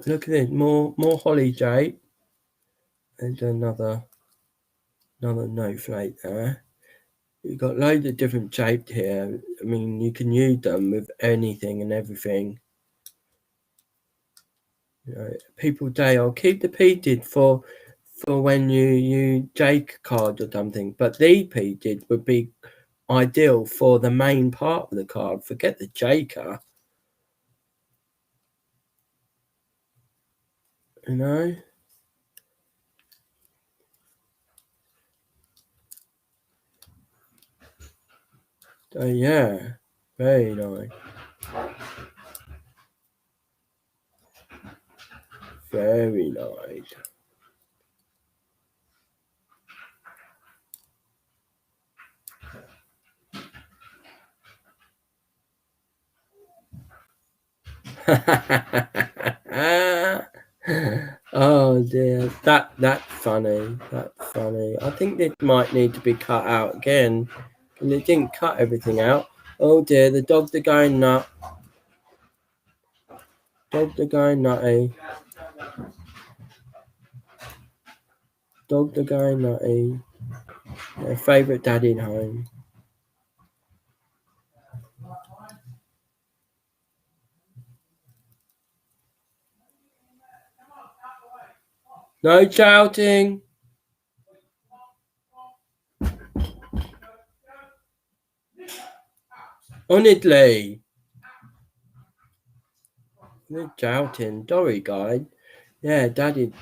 Look at this. More holly shape. And another snowflake there. You've got loads of different shapes here. I mean, you can use them with anything and everything. You know, people say, "I'll keep the pieces for when you Jake card or something." But these pieces would be ideal for the main part of the card. Forget the Jaker. You know. So yeah, very nice. Very nice. Oh dear, that's funny. That's funny. I think this might need to be cut out again. And they didn't cut everything out. Oh dear, the dogs are going nuts. Dogs are going nutty. Dogs are going nutty. Their favourite daddy home. No shouting. Honestly. No shouting. Sorry, guys. Yeah, daddy's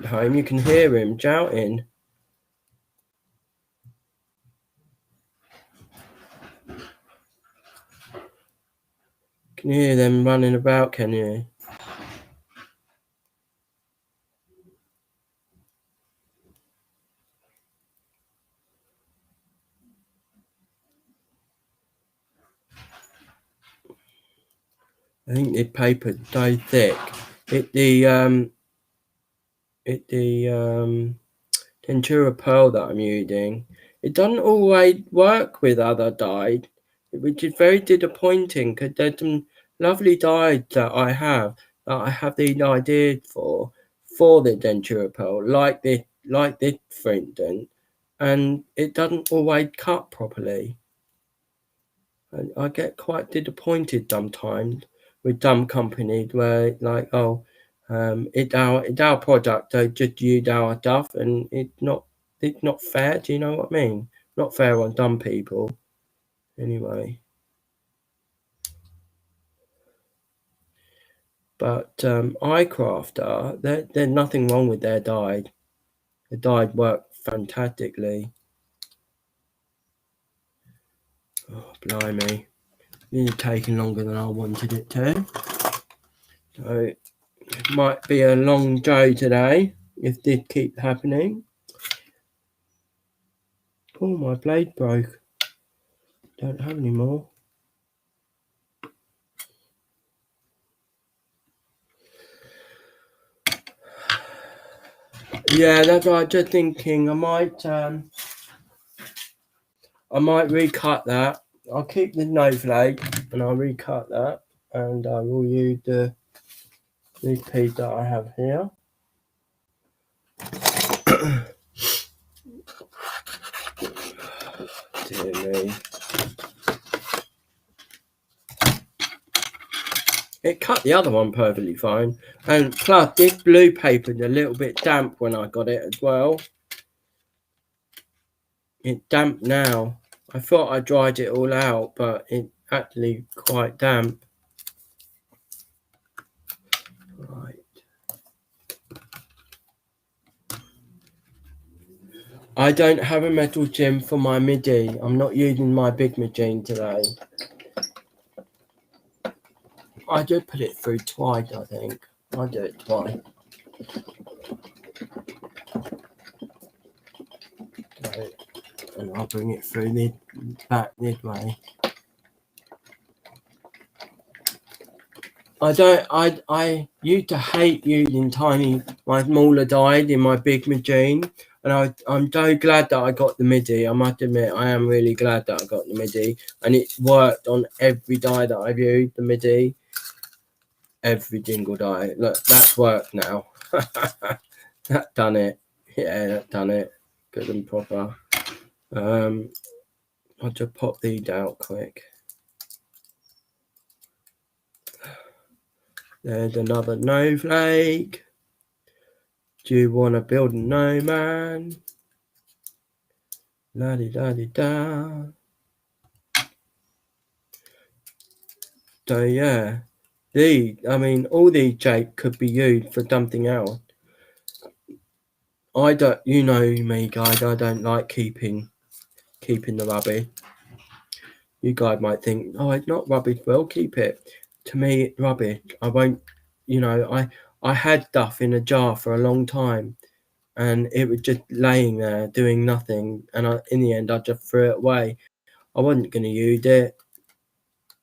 home. You can hear him shouting. Can you hear them running about, can you? I think the paper's so thick. The Tempura pearl that I'm using, it doesn't always work with other dyes, which is very disappointing because there's some lovely dyes that I have these ideas for the Tempura pearl, like this for instance, and it doesn't always cut properly. And I get quite disappointed sometimes with some companies where like, oh, it's our product, so just use our stuff, and it's not fair. Do you know what I mean? Not fair on some people. Anyway, but iCrafter, there's nothing wrong with their dye. The dye work fantastically. Oh, blimey. This is taking longer than I wanted it to. So it might be a long day today if this keeps happening. Oh, my blade broke. Don't have any more. Yeah, that's what I was just thinking. I might recut that. I'll keep the snowflake and I'll recut that, and I will use this piece that I have here. Dear me. It cut the other one perfectly fine. And plus, this blue paper is a little bit damp when I got it as well. It's damp now. I thought I dried it all out, but it's actually quite damp. Right. I don't have a metal gem for my MIDI. I'm not using my big machine today. I did put it through twice, I think. I'll do it twice. Okay. And I'll bring it through the back midway. I used to hate using my smaller dies in my big machine, and I'm so glad that I got the MIDI. I must admit, I am really glad that I got the MIDI, and it worked on every die that I've used, the MIDI. Every single die. Look, that's worked now. That done it. Yeah, that done it. Good and proper. I'll just pop these out quick. There's another snowflake. Do you want to build a snowman? La-di-da-di-da. So yeah, all these Jake could be used for something else. You know me, guys. I don't like keeping the rubbish. You guys might think, oh, it's not rubbish. Well, keep it. To me, it's rubbish. I won't. I had stuff in a jar for a long time, and it was just laying there doing nothing. And in the end, I just threw it away. I wasn't going to use it.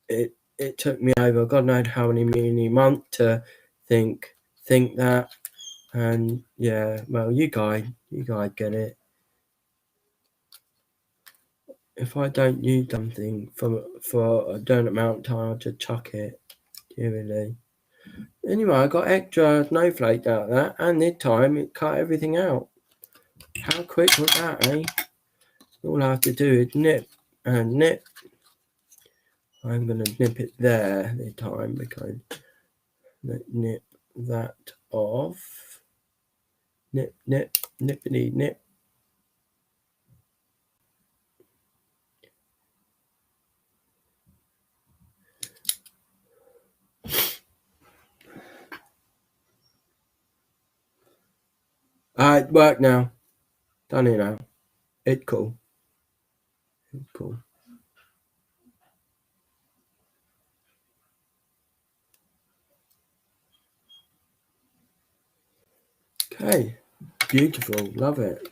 It took me over God knows how many months to think that. And yeah, well, you guys get it. If I don't use something for a certain amount of time, I'll just chuck it. Really. Anyway, I got extra snowflake out of that, and this time it cut everything out. How quick was that, eh? All I have to do is nip and nip. I'm going to nip it there this time because let's nip that off. Nip, nippity, nip. It worked now. Done it now. It's cool. It's cool. Okay. Beautiful. Love it.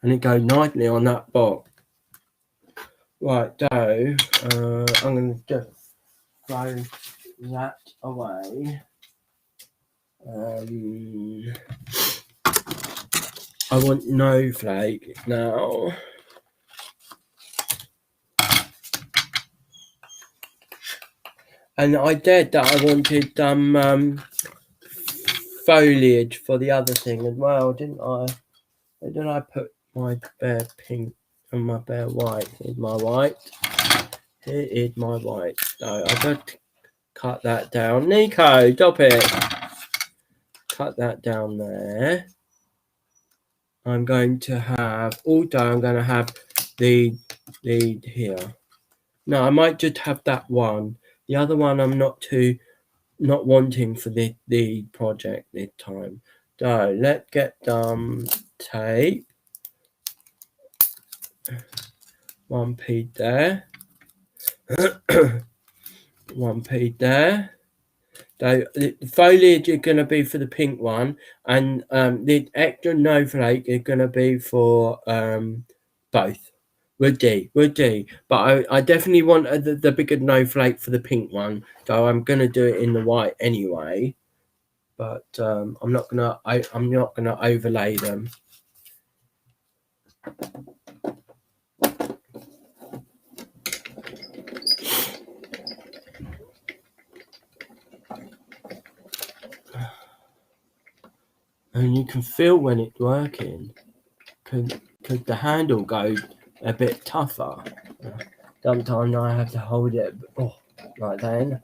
And it goes nicely on that box. Right, so I'm going to just throw that away. I want snowflake now. And I said that I wanted some foliage for the other thing as well, didn't I? Where did I put my bare pink and my bare white? Here's my white. Here is my white. So I've got to cut that down. Nico, stop it. Cut that down there. I'm going to have the lead here. No, I might just have that one. The other one I'm not wanting for the project this time. So let's get tape. One piece there. One piece there. So the foliage is going to be for the pink one, and the extra snowflake is going to be for both. Would do. But I definitely want the bigger snowflake for the pink one, so I'm going to do it in the white anyway. But I'm not gonna overlay them. And you can feel when it's working, because the handle goes a bit tougher. Sometimes I have to hold it like that.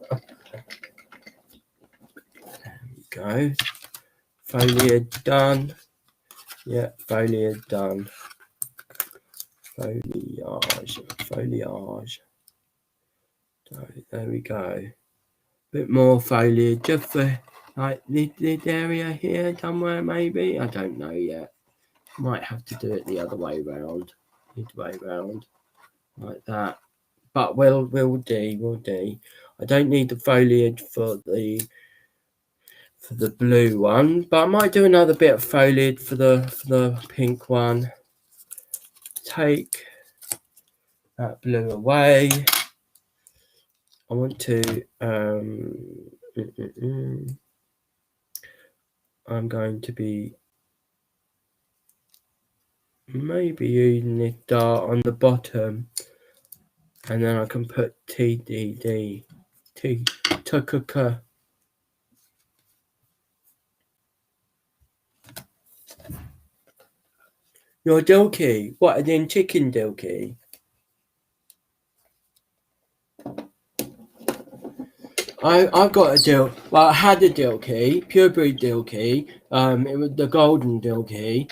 go. Foliage done. Yeah, foliage done. Foliage. So there we go. Bit more foliage just for like this area here somewhere maybe. I don't know yet. Might have to do it the other way round. Like that. But we'll do. I don't need the foliage for the blue one, but I might do another bit of foliage for the pink one. Take that blue away. I want to I'm going to be maybe using this dart on the bottom, and then I can put TDD Tukuka. Your dilky? What, as in chicken dilky? I've got a dilky. Well, I had a dilky, purebred dilky. It was the golden dilky.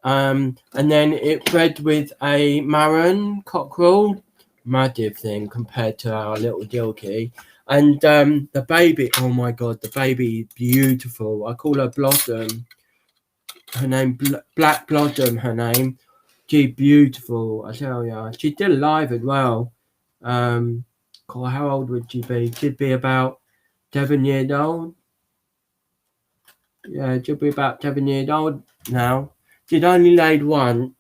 And then it bred with a Maron cockerel, massive thing compared to our little dilky. And the baby, oh my god, the baby is beautiful. I call her Blossom. Her name, Black Blossom, her name. She's beautiful, I tell ya. She's still alive as well. How old would she be? She'd be about 7 years old. Yeah, she'll be about 7 years old now. She'd only laid once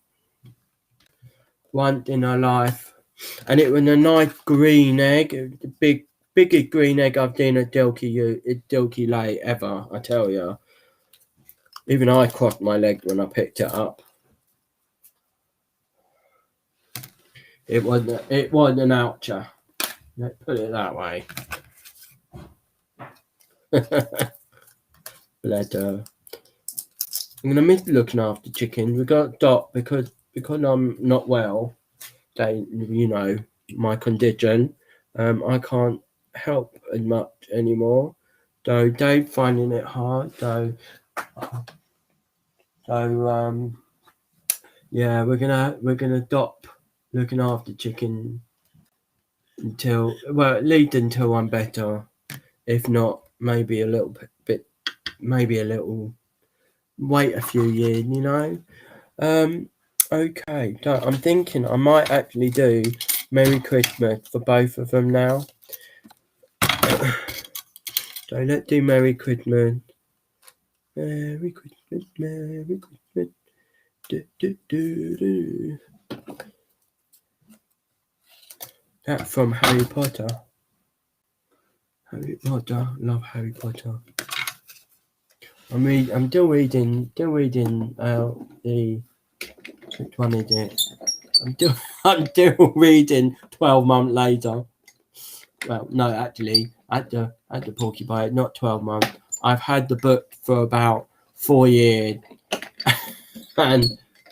in her life, and it was a nice green egg. It was the biggest green egg I've seen a dilky lay ever, I tell you. Even I crossed my leg when I picked it up. It was an oucher. Let's put it that way. Bled her. I'm gonna miss looking after chickens. We got Dot because I'm not well. My condition. I can't help as much anymore. So Dave finding it hard. Yeah, we're gonna stop looking after chicken until at least until I'm better. If not, maybe a little bit, wait a few years, Okay, so I'm thinking I might actually do Merry Christmas for both of them now. So let's do Merry Christmas. Merry Christmas, Merry Christmas. That's from Harry Potter. Harry Potter, love Harry Potter. I'm still reading the which one is it? I'm still reading 12 months later. Well, no, actually, at the Porcupine, not 12 months. I've had the book for about 4 years, and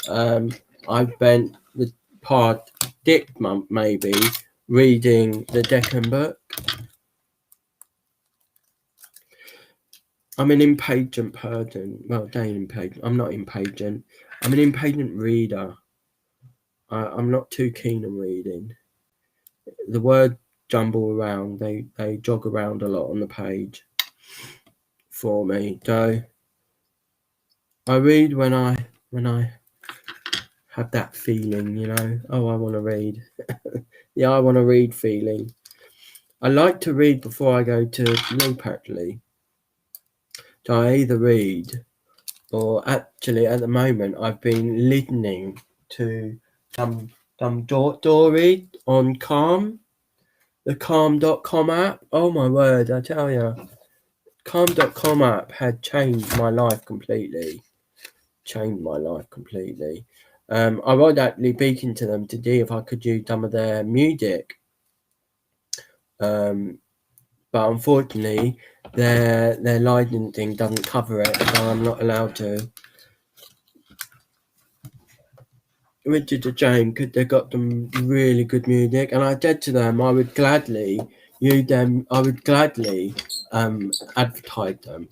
I've spent the past 6 months maybe reading the second book. I'm an impatient person. Well, I'm not impatient. I'm an impatient reader. I'm not too keen on reading. The words jumble around. They jog around a lot on the page for me. So I read when I have that feeling, oh, I want to read. Yeah, I want to read feeling. I like to read before I go to sleep, actually. So I either read, or actually at the moment I've been listening to some stories on Calm, the Calm.com app. Oh my word, I tell you, Calm.com app had changed my life completely. I was actually speaking to them to see if I could use some of their music. But unfortunately, their licensing doesn't cover it, so I'm not allowed to. Which is a shame because they got some really good music, and I said to them I would gladly use them. I would gladly advertise them.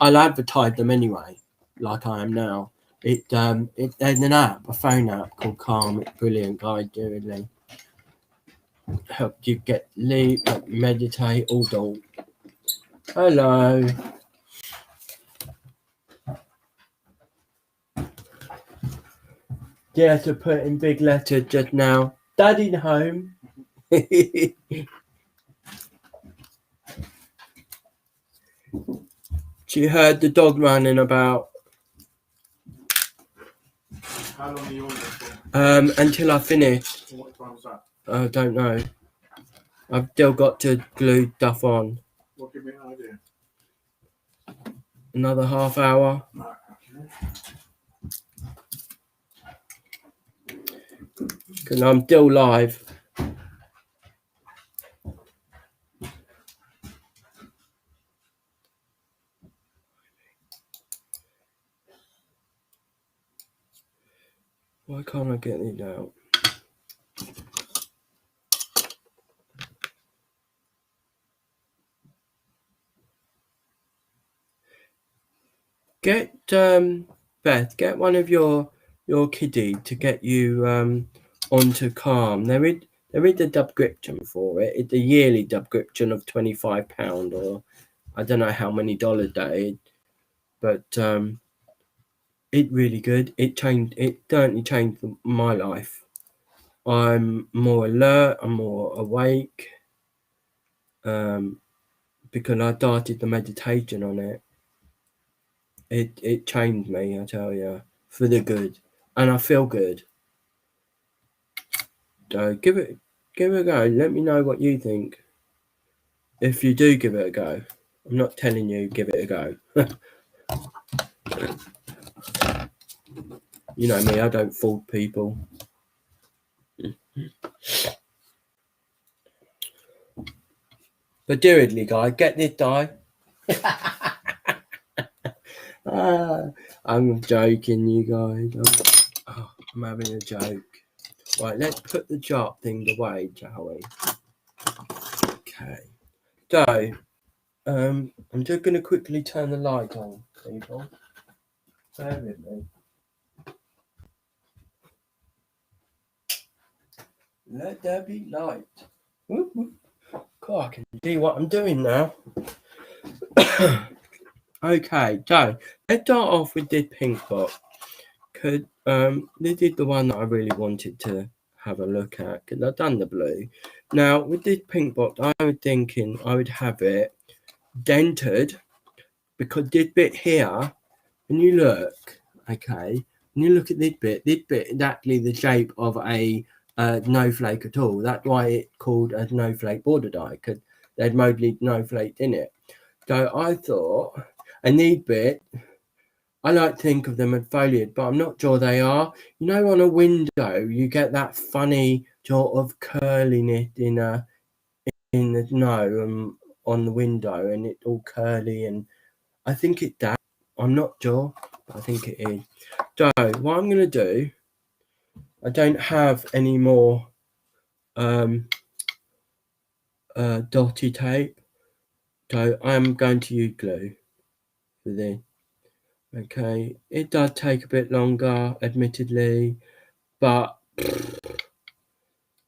I'll advertise them anyway, like I am now. There's an app, a phone app called Calm. It's brilliant, guys. Really help you get sleep, help you meditate, all that. Hello. Yeah, to put in big letters just now. Daddy home. She heard the dog running about. How long are you on this for? Until I finish. What time is that? I don't know. I've still got to glue stuff on. Well, give me an idea. Another half hour. Right, Because I'm still live. Why can't I get it out? Get Beth, get one of your kiddie to get you onto Calm. There is a subscription for it. It's a yearly subscription of £25, or I don't know how many dollars that is, but it's really good. It certainly changed my life. I'm more alert. I'm more awake. Because I started the meditation on it. It changed me, I tell you, for the good, and I feel good. So give it a go. Let me know what you think. If you do give it a go, I'm not telling you give it a go. You know me, I don't fool people. But seriously, guys, get this die. I'm joking, you guys. I'm having a joke. Right, let's put the chart thing away, shall we? Okay. So, I'm just going to quickly turn the light on, people. Bear with me. Let there be light. Whoop, whoop. God, I can see what I'm doing now. Okay, so let's start off with this pink box. This is the one that I really wanted to have a look at, because I've done the blue. Now, with this pink box, I was thinking I would have it dented, because this bit here, when you look, okay, when you look at this bit is actually the shape of a snowflake at all. That's why it's called a Snowflake Border Die, because there's mostly snowflakes in it. So I thought, and these bits, I like to think of them as foliage, but I'm not sure they are. You know, on a window, you get that funny sort of curliness in the snow on the window, and it's all curly, and I think it's that. I'm not sure, but I think it is. So what I'm going to do, I don't have any more dotty tape, so I'm going to use glue for this. Okay, it does take a bit longer, admittedly, but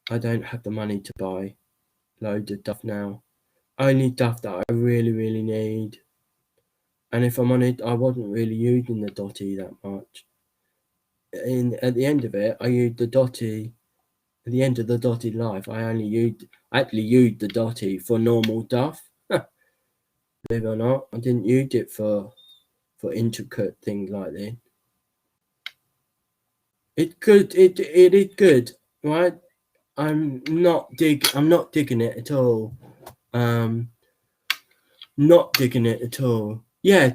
I don't have the money to buy loads of stuff now. Only stuff that I really, really need. And if I'm honest, I wasn't really using the dotty that much. At the end of it, I used the dotty. At the end of the dotted life, I actually used the dotty for normal stuff. Believe it or not, I didn't use it for intricate things like this. It's good. It is good, right? I'm not digging it at all. Not digging it at all. Yeah,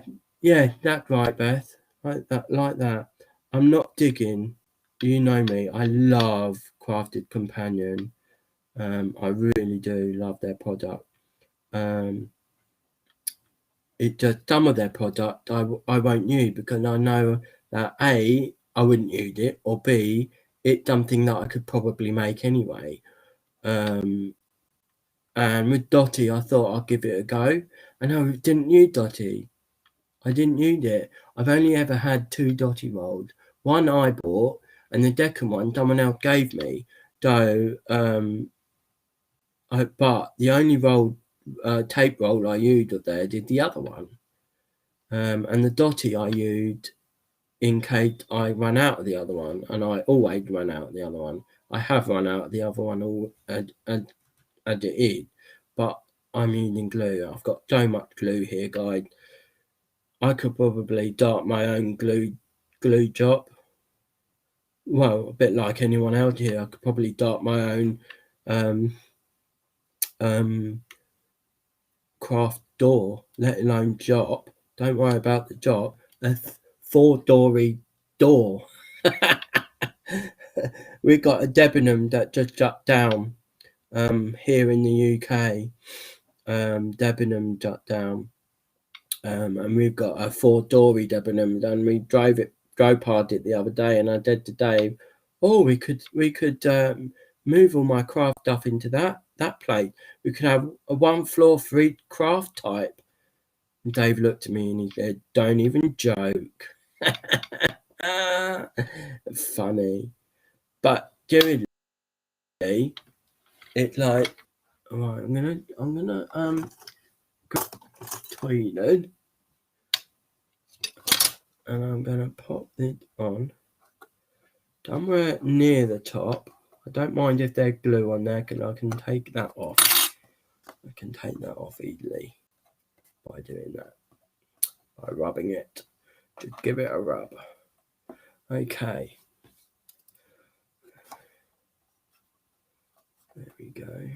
that's right, Beth. Like that. I'm not digging. You know me. I love Crafted Companion. I really do love their product. It just some of their product I won't use, because I know that A, I wouldn't use it, or B, it's something that I could probably make anyway. And with Dotty, I thought I'd give it a go. And I didn't use Dotty. I didn't use it. I've only ever had 2 Dotty rolls. One I bought, and the second one someone else gave me. So, but the only tape roll I used of there did the other one. And the Dotty I used in case I run out of the other one, and I always run out of the other one. I have run out of the other one as it is, but I'm using glue. I've got so much glue here, guys. I could probably dart my own glue job. Well, a bit like anyone else here, I could probably dart my own craft door, let alone job. Don't worry about the job. A 4-story door. We've got a Debenham that just shut down here in the UK. Debenham shut down. And we've got a 4-story Debenham, and we drove past it the other day, and I said to Dave, "Oh, we could move all my craft stuff into that place. We could have a 1 floor for each craft type." And Dave looked at me and he said, "Don't even joke." Funny, but seriously, it's like, all right, I'm gonna go to the toilet. And I'm going to pop it on somewhere near the top. I don't mind if there's glue on there, because I can take that off. I can take that off easily by doing that, by rubbing it. Just give it a rub. Okay. There we go.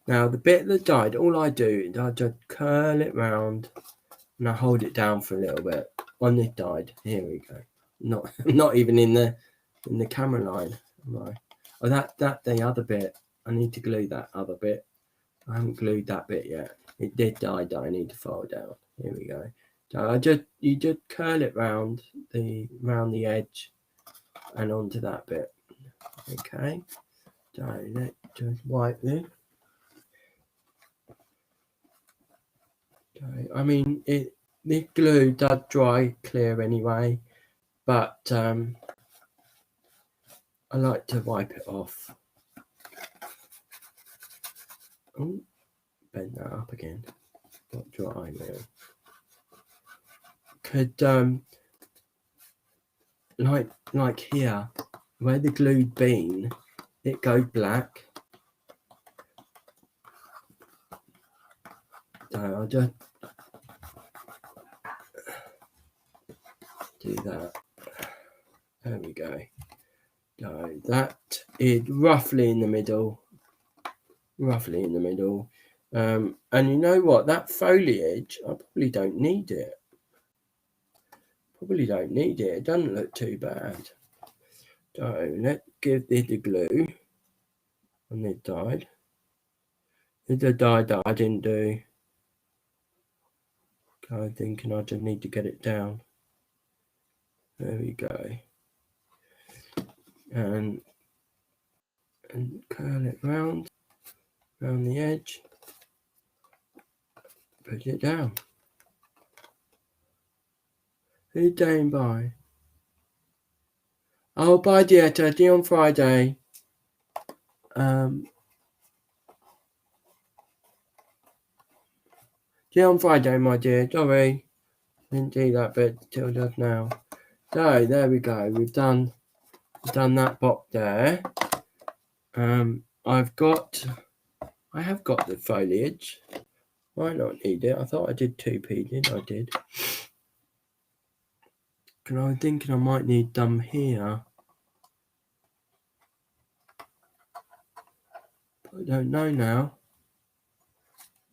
Now the bit that died, all I do is I just curl it round and I hold it down for a little bit. On this died. Here we go. Not even in the camera line. Right. Oh, that the other bit. I need to glue that other bit. I haven't glued that bit yet. It did die that I need to file down. Here we go. So you just curl it round the edge and onto that bit. Okay. So let's just wipe this. Okay. I mean, this glue does dry clear anyway, but I like to wipe it off. Oh, bend that up again. Got dry now. Could like here, where the glued been, it goes black. So I'll just do that. There we go. So that is roughly in the middle. And you know what? That foliage, I probably don't need it. It doesn't look too bad. So let's give this the glue. And it died. It's a dye that I didn't do. I'm thinking I just need to get it down. There we go. And curl it round the edge. Put it down. Who's doing by? Oh, bye dear, see you on Friday. See you on Friday, my dear. Sorry, didn't do that bit till just now. So there we go. We've done that box there. I have got the foliage. Might not need it. I thought I did 2 pieces. I did. And I'm thinking I might need them here. I don't know now.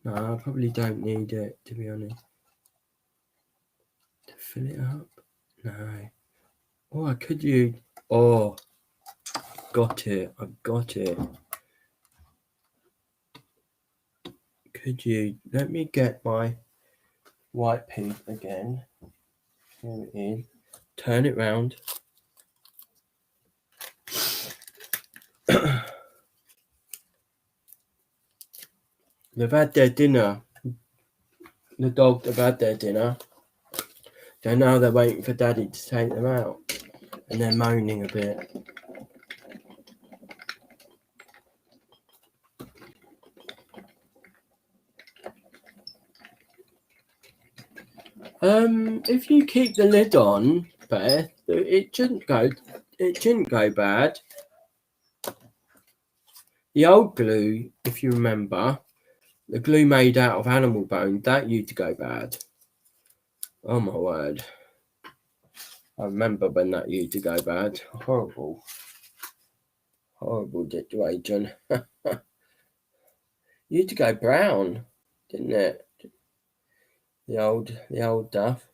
No, I probably don't need it, to be honest. To fill it up? No. Oh, I could use... Oh, got it. I've got it. Could you... Let me get my white piece again. Here it is. Turn it round. They've had their dinner. The dogs have had their dinner. So now they're waiting for Daddy to take them out. And they're moaning a bit. If you keep the lid on, Beth, it shouldn't go bad. The old glue, if you remember, the glue made out of animal bone, that used to go bad. Oh my word. I remember when that used to go bad. Horrible situation. Used to go brown, didn't it? The old duff.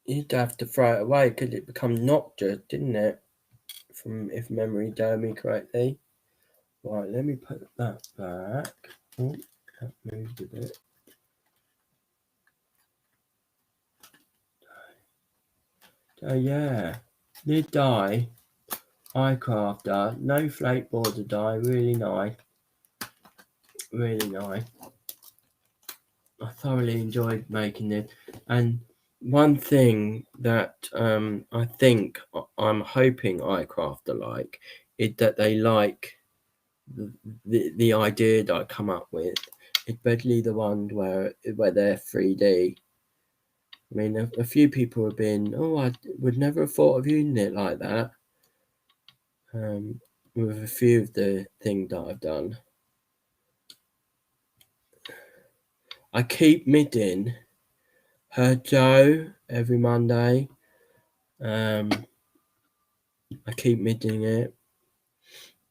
You'd have to throw it away because it become noxious, didn't it? If memory serves me correctly. Right, let me put that back. Oh, that moved a bit. Oh yeah, lid die, eye crafter, Snowflake Border Die, really nice. Really nice. I thoroughly enjoyed making it. And one thing that I think I'm hoping iCrafter like is that they like the idea that I come up with, especially the one where they're 3D. I mean, a few people have been, I would never have thought of using it like that. With a few of the things that I've done. I keep midding her Joe every Monday. I keep midding it.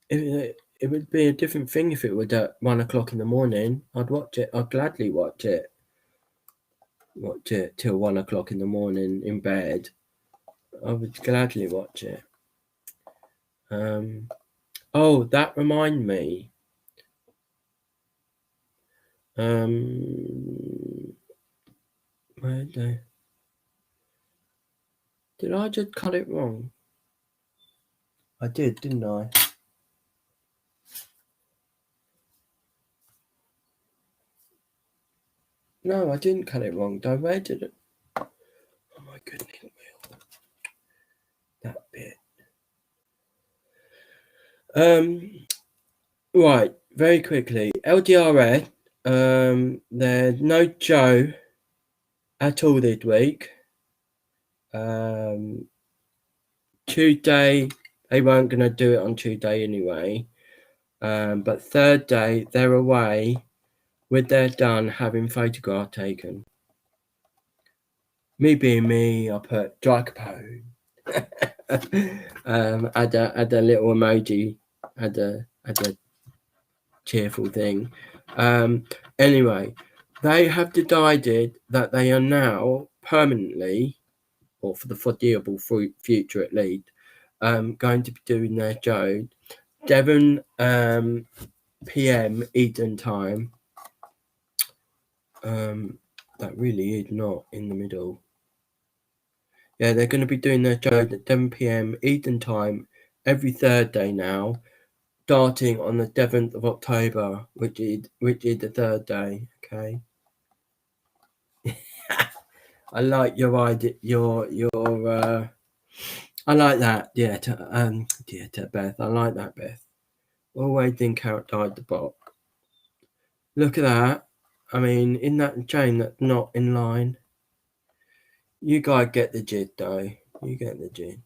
It would be a different thing if it was at 1 o'clock in the morning. I'd watch it. I'd gladly watch it. Watch it till 1 o'clock in the morning in bed. I would gladly watch it. Oh, that remind me. Where did I just cut it wrong? I did, didn't I? No, I didn't cut it wrong. Where did it? Oh my goodness, that bit. Right, very quickly. LDRS. There's no Joe at all this week. Tuesday, they weren't going to do it on Tuesday anyway. But third day, they're away with their done having photograph taken. Me being me, I put Draco. Add a little emoji, add a cheerful thing. Anyway, they have decided that they are now permanently, or for the foreseeable future at least, going to be doing their show 7 p.m. Eastern time. That really is not in the middle. Yeah, they're going to be doing their show at 7 p.m. Eastern time every Thursday now, starting on the 7th of October, which is the third day. Okay. I like your idea. I like that. Yeah, to Beth. I like that, Beth. Always think outside the box. Look at that. I mean, in that chain that's not in line. You guys get the gist, though. You get the gist.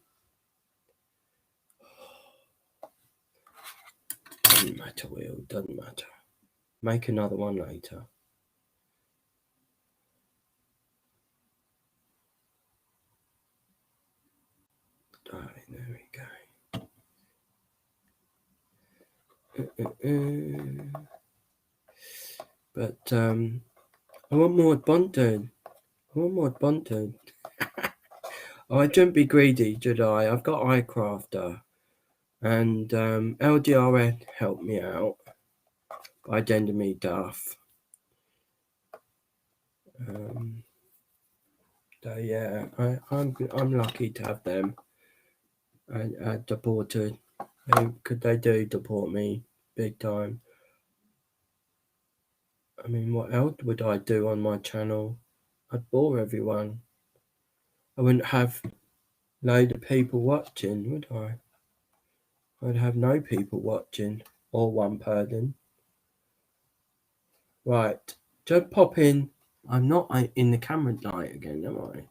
Doesn't matter, Will. Doesn't matter. Make another one later. Right, there we go. But I want more Bonton. Oh, I shouldn't be greedy, should I? I've got iCrafter. And LDRS helped me out by sending me Duff. So yeah, I'm lucky to have them. I supported, because they do support me big time. I mean, what else would I do on my channel? I'd bore everyone. I wouldn't have load of people watching, would I? I'd have no people watching, or one person. Right, just pop in. I'm not in the camera light again, am I?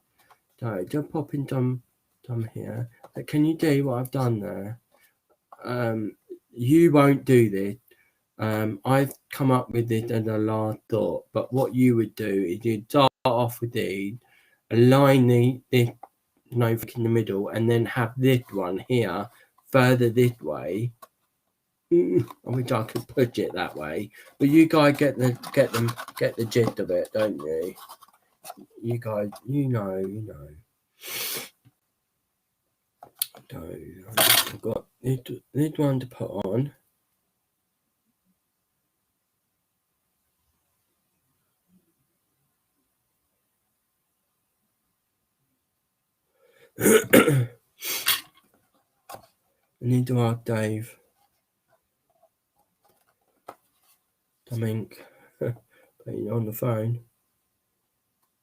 No, just pop in Dom here. Can you do what I've done there? You won't do this. I've come up with it as a last thought, but what you would do is you'd start off with these, align this snowflake in the middle, and then have this one here further this way. I wish I could push it that way, but you guys get the gist of it, don't you? You guys, you know. So I've got this one to put on. I need to ask Dave. Something. Putting on the phone.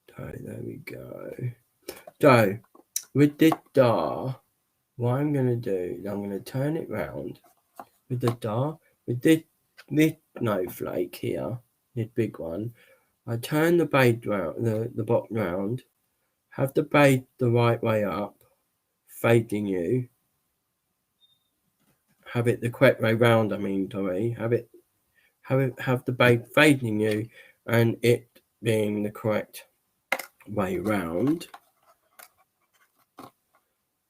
So there we go. So with this star, what I'm going to do is I'm going to turn it round with the star, with this snowflake here, this big one. I turn the base round, the box round, have the base the right way up, facing you. Have it the correct way round. I mean, sorry. Have the base facing you, and it being the correct way round.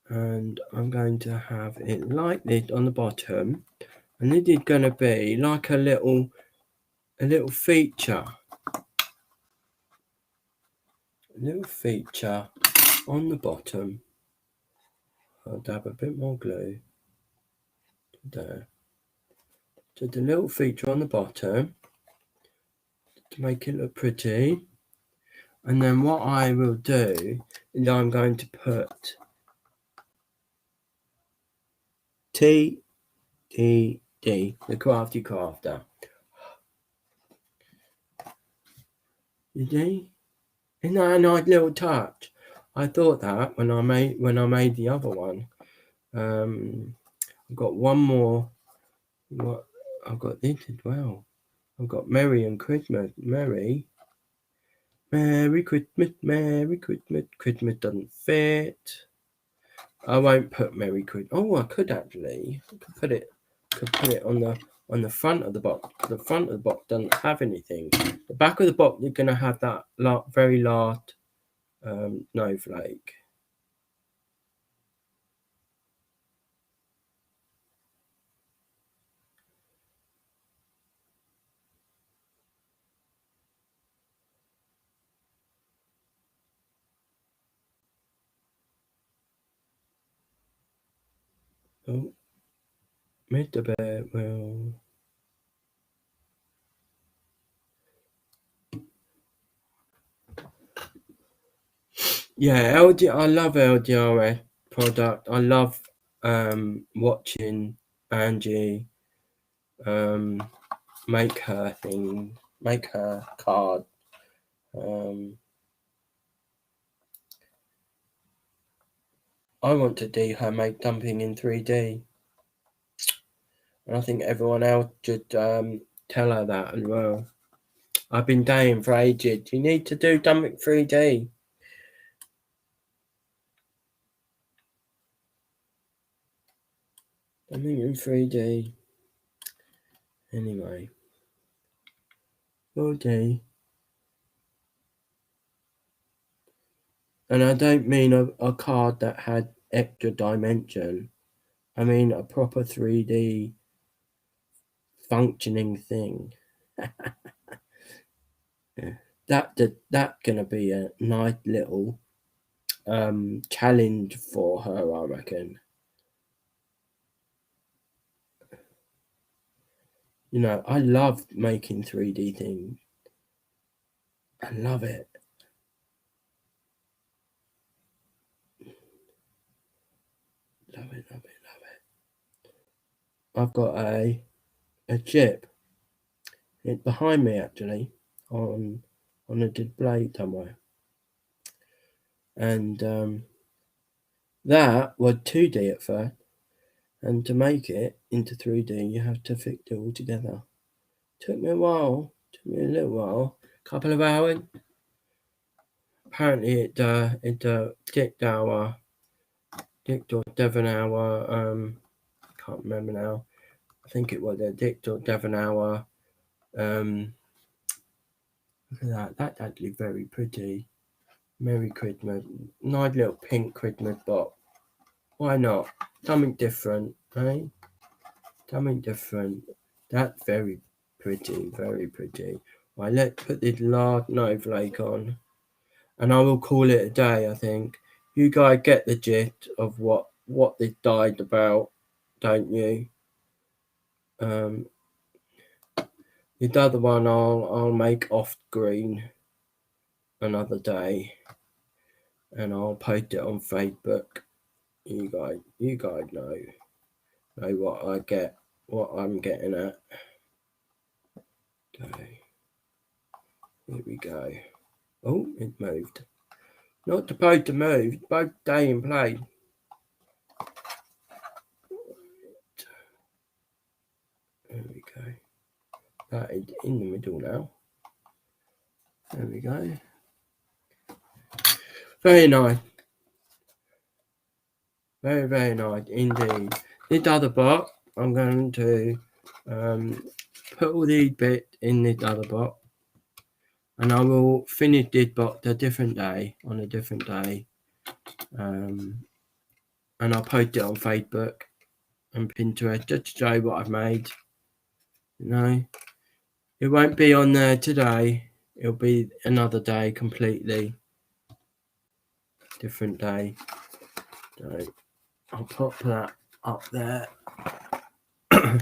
And I'm going to have it like this on the bottom, and this is going to be like a little feature. A little feature on the bottom. I'll dab a bit more glue there. Just a little feature on the bottom to make it look pretty. And then what I will do is I'm going to put TDD, the Crafty Crafter. You see? Isn't that a nice little touch? I thought that when I made the other one. I've got one more. I've got this as well. I've got Merry and Christmas. Merry Christmas, Merry Christmas. Christmas doesn't fit. I won't put Merry Christmas. Oh, I could actually. I could put it on the front of the box. The front of the box doesn't have anything. The back of the box, you're going to have that very last snowflake. Oh, Mr. Bear will. Yeah, I love LDRS product. I love watching Angie make her thing, make her card. I want to do her make something in 3D. And I think everyone else should tell her that as well. I've been saying for ages, you need to do something 3D. Something in 3D. Anyway. Okay. And I don't mean a card that had extra dimension. I mean a proper 3D functioning thing. That's gonna be a nice little challenge for her, I reckon. You know, I love making 3D things. I love it. Love it. I've got a chip. It's behind me actually. on a display somewhere. And that was 2D at first, and to make it into 3D you have to fix it all together. Took me a little while, couple of hours. Apparently it ticked or 7 hour, can't remember now. I think it was a ticked or 7 hour. Look at that, that's actually very pretty. Merry Christmas, nice little pink Christmas box. Why not? Something different, eh? Something different. That's very pretty, very pretty. Right, let's put this last snowflake on, and I will call it a day. I think you guys get the gist of what this die's about, don't you? The other one I'll make off green another day, and I'll post it on Facebook. You guys know what I'm getting at. Okay. Here we go. Oh, it moved. Not supposed to move, it's supposed to stay in place. There we go. That is in the middle now. There we go. Very nice. Very, very nice indeed. This other box, I'm going to put all these bits in this other box, and I will finish this box on a different day, and I'll post it on Facebook and Pinterest just to show what I've made. You know, it won't be on there today. It'll be another day, completely different day. So I'll pop that up there. So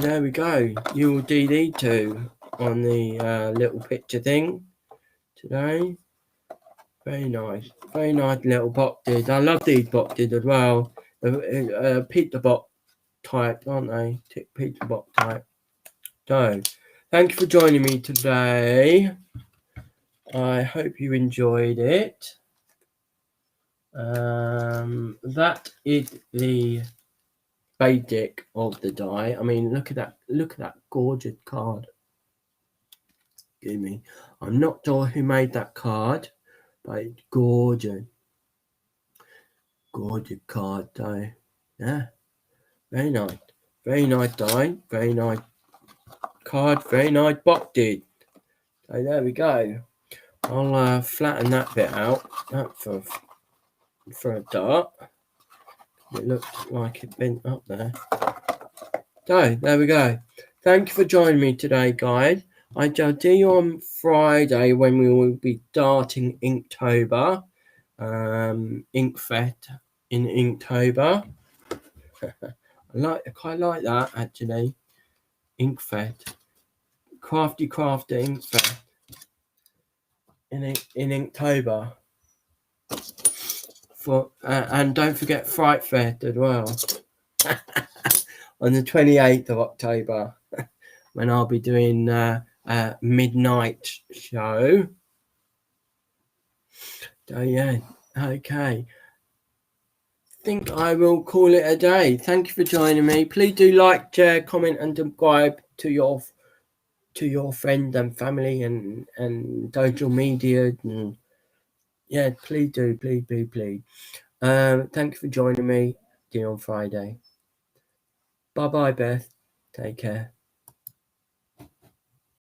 there we go. You will do these two on the little picture thing today. Very nice little boxes. I love these boxes as well. Pizza box type, aren't they? Pizza box type. So thank you for joining me today. I hope you enjoyed it. That is the basic of the die. I mean, look at that gorgeous card. Excuse me. I'm not sure who made that card, but it's gorgeous. Gorgeous card though. Yeah. Very nice. Very nice die. Very nice card. Very nice box dude. So there we go. I'll flatten that bit out. That for a dart. It looks like it bent up there. So there we go. Thank you for joining me today, guys. I shall see you on Friday when we will be starting Inktober, Inkfest in Inktober. I quite like that actually. Inkfest, crafty Inkfest in Inktober. And don't forget Fright Fest as well on the 28th of October when I'll be doing a midnight show. So yeah, okay. I think I will call it a day. Thank you for joining me. Please do like, share, comment, and subscribe to your friends and family and social media. And yeah, please do, please. Thank you for joining me. See you on Friday. Bye, Beth. Take care.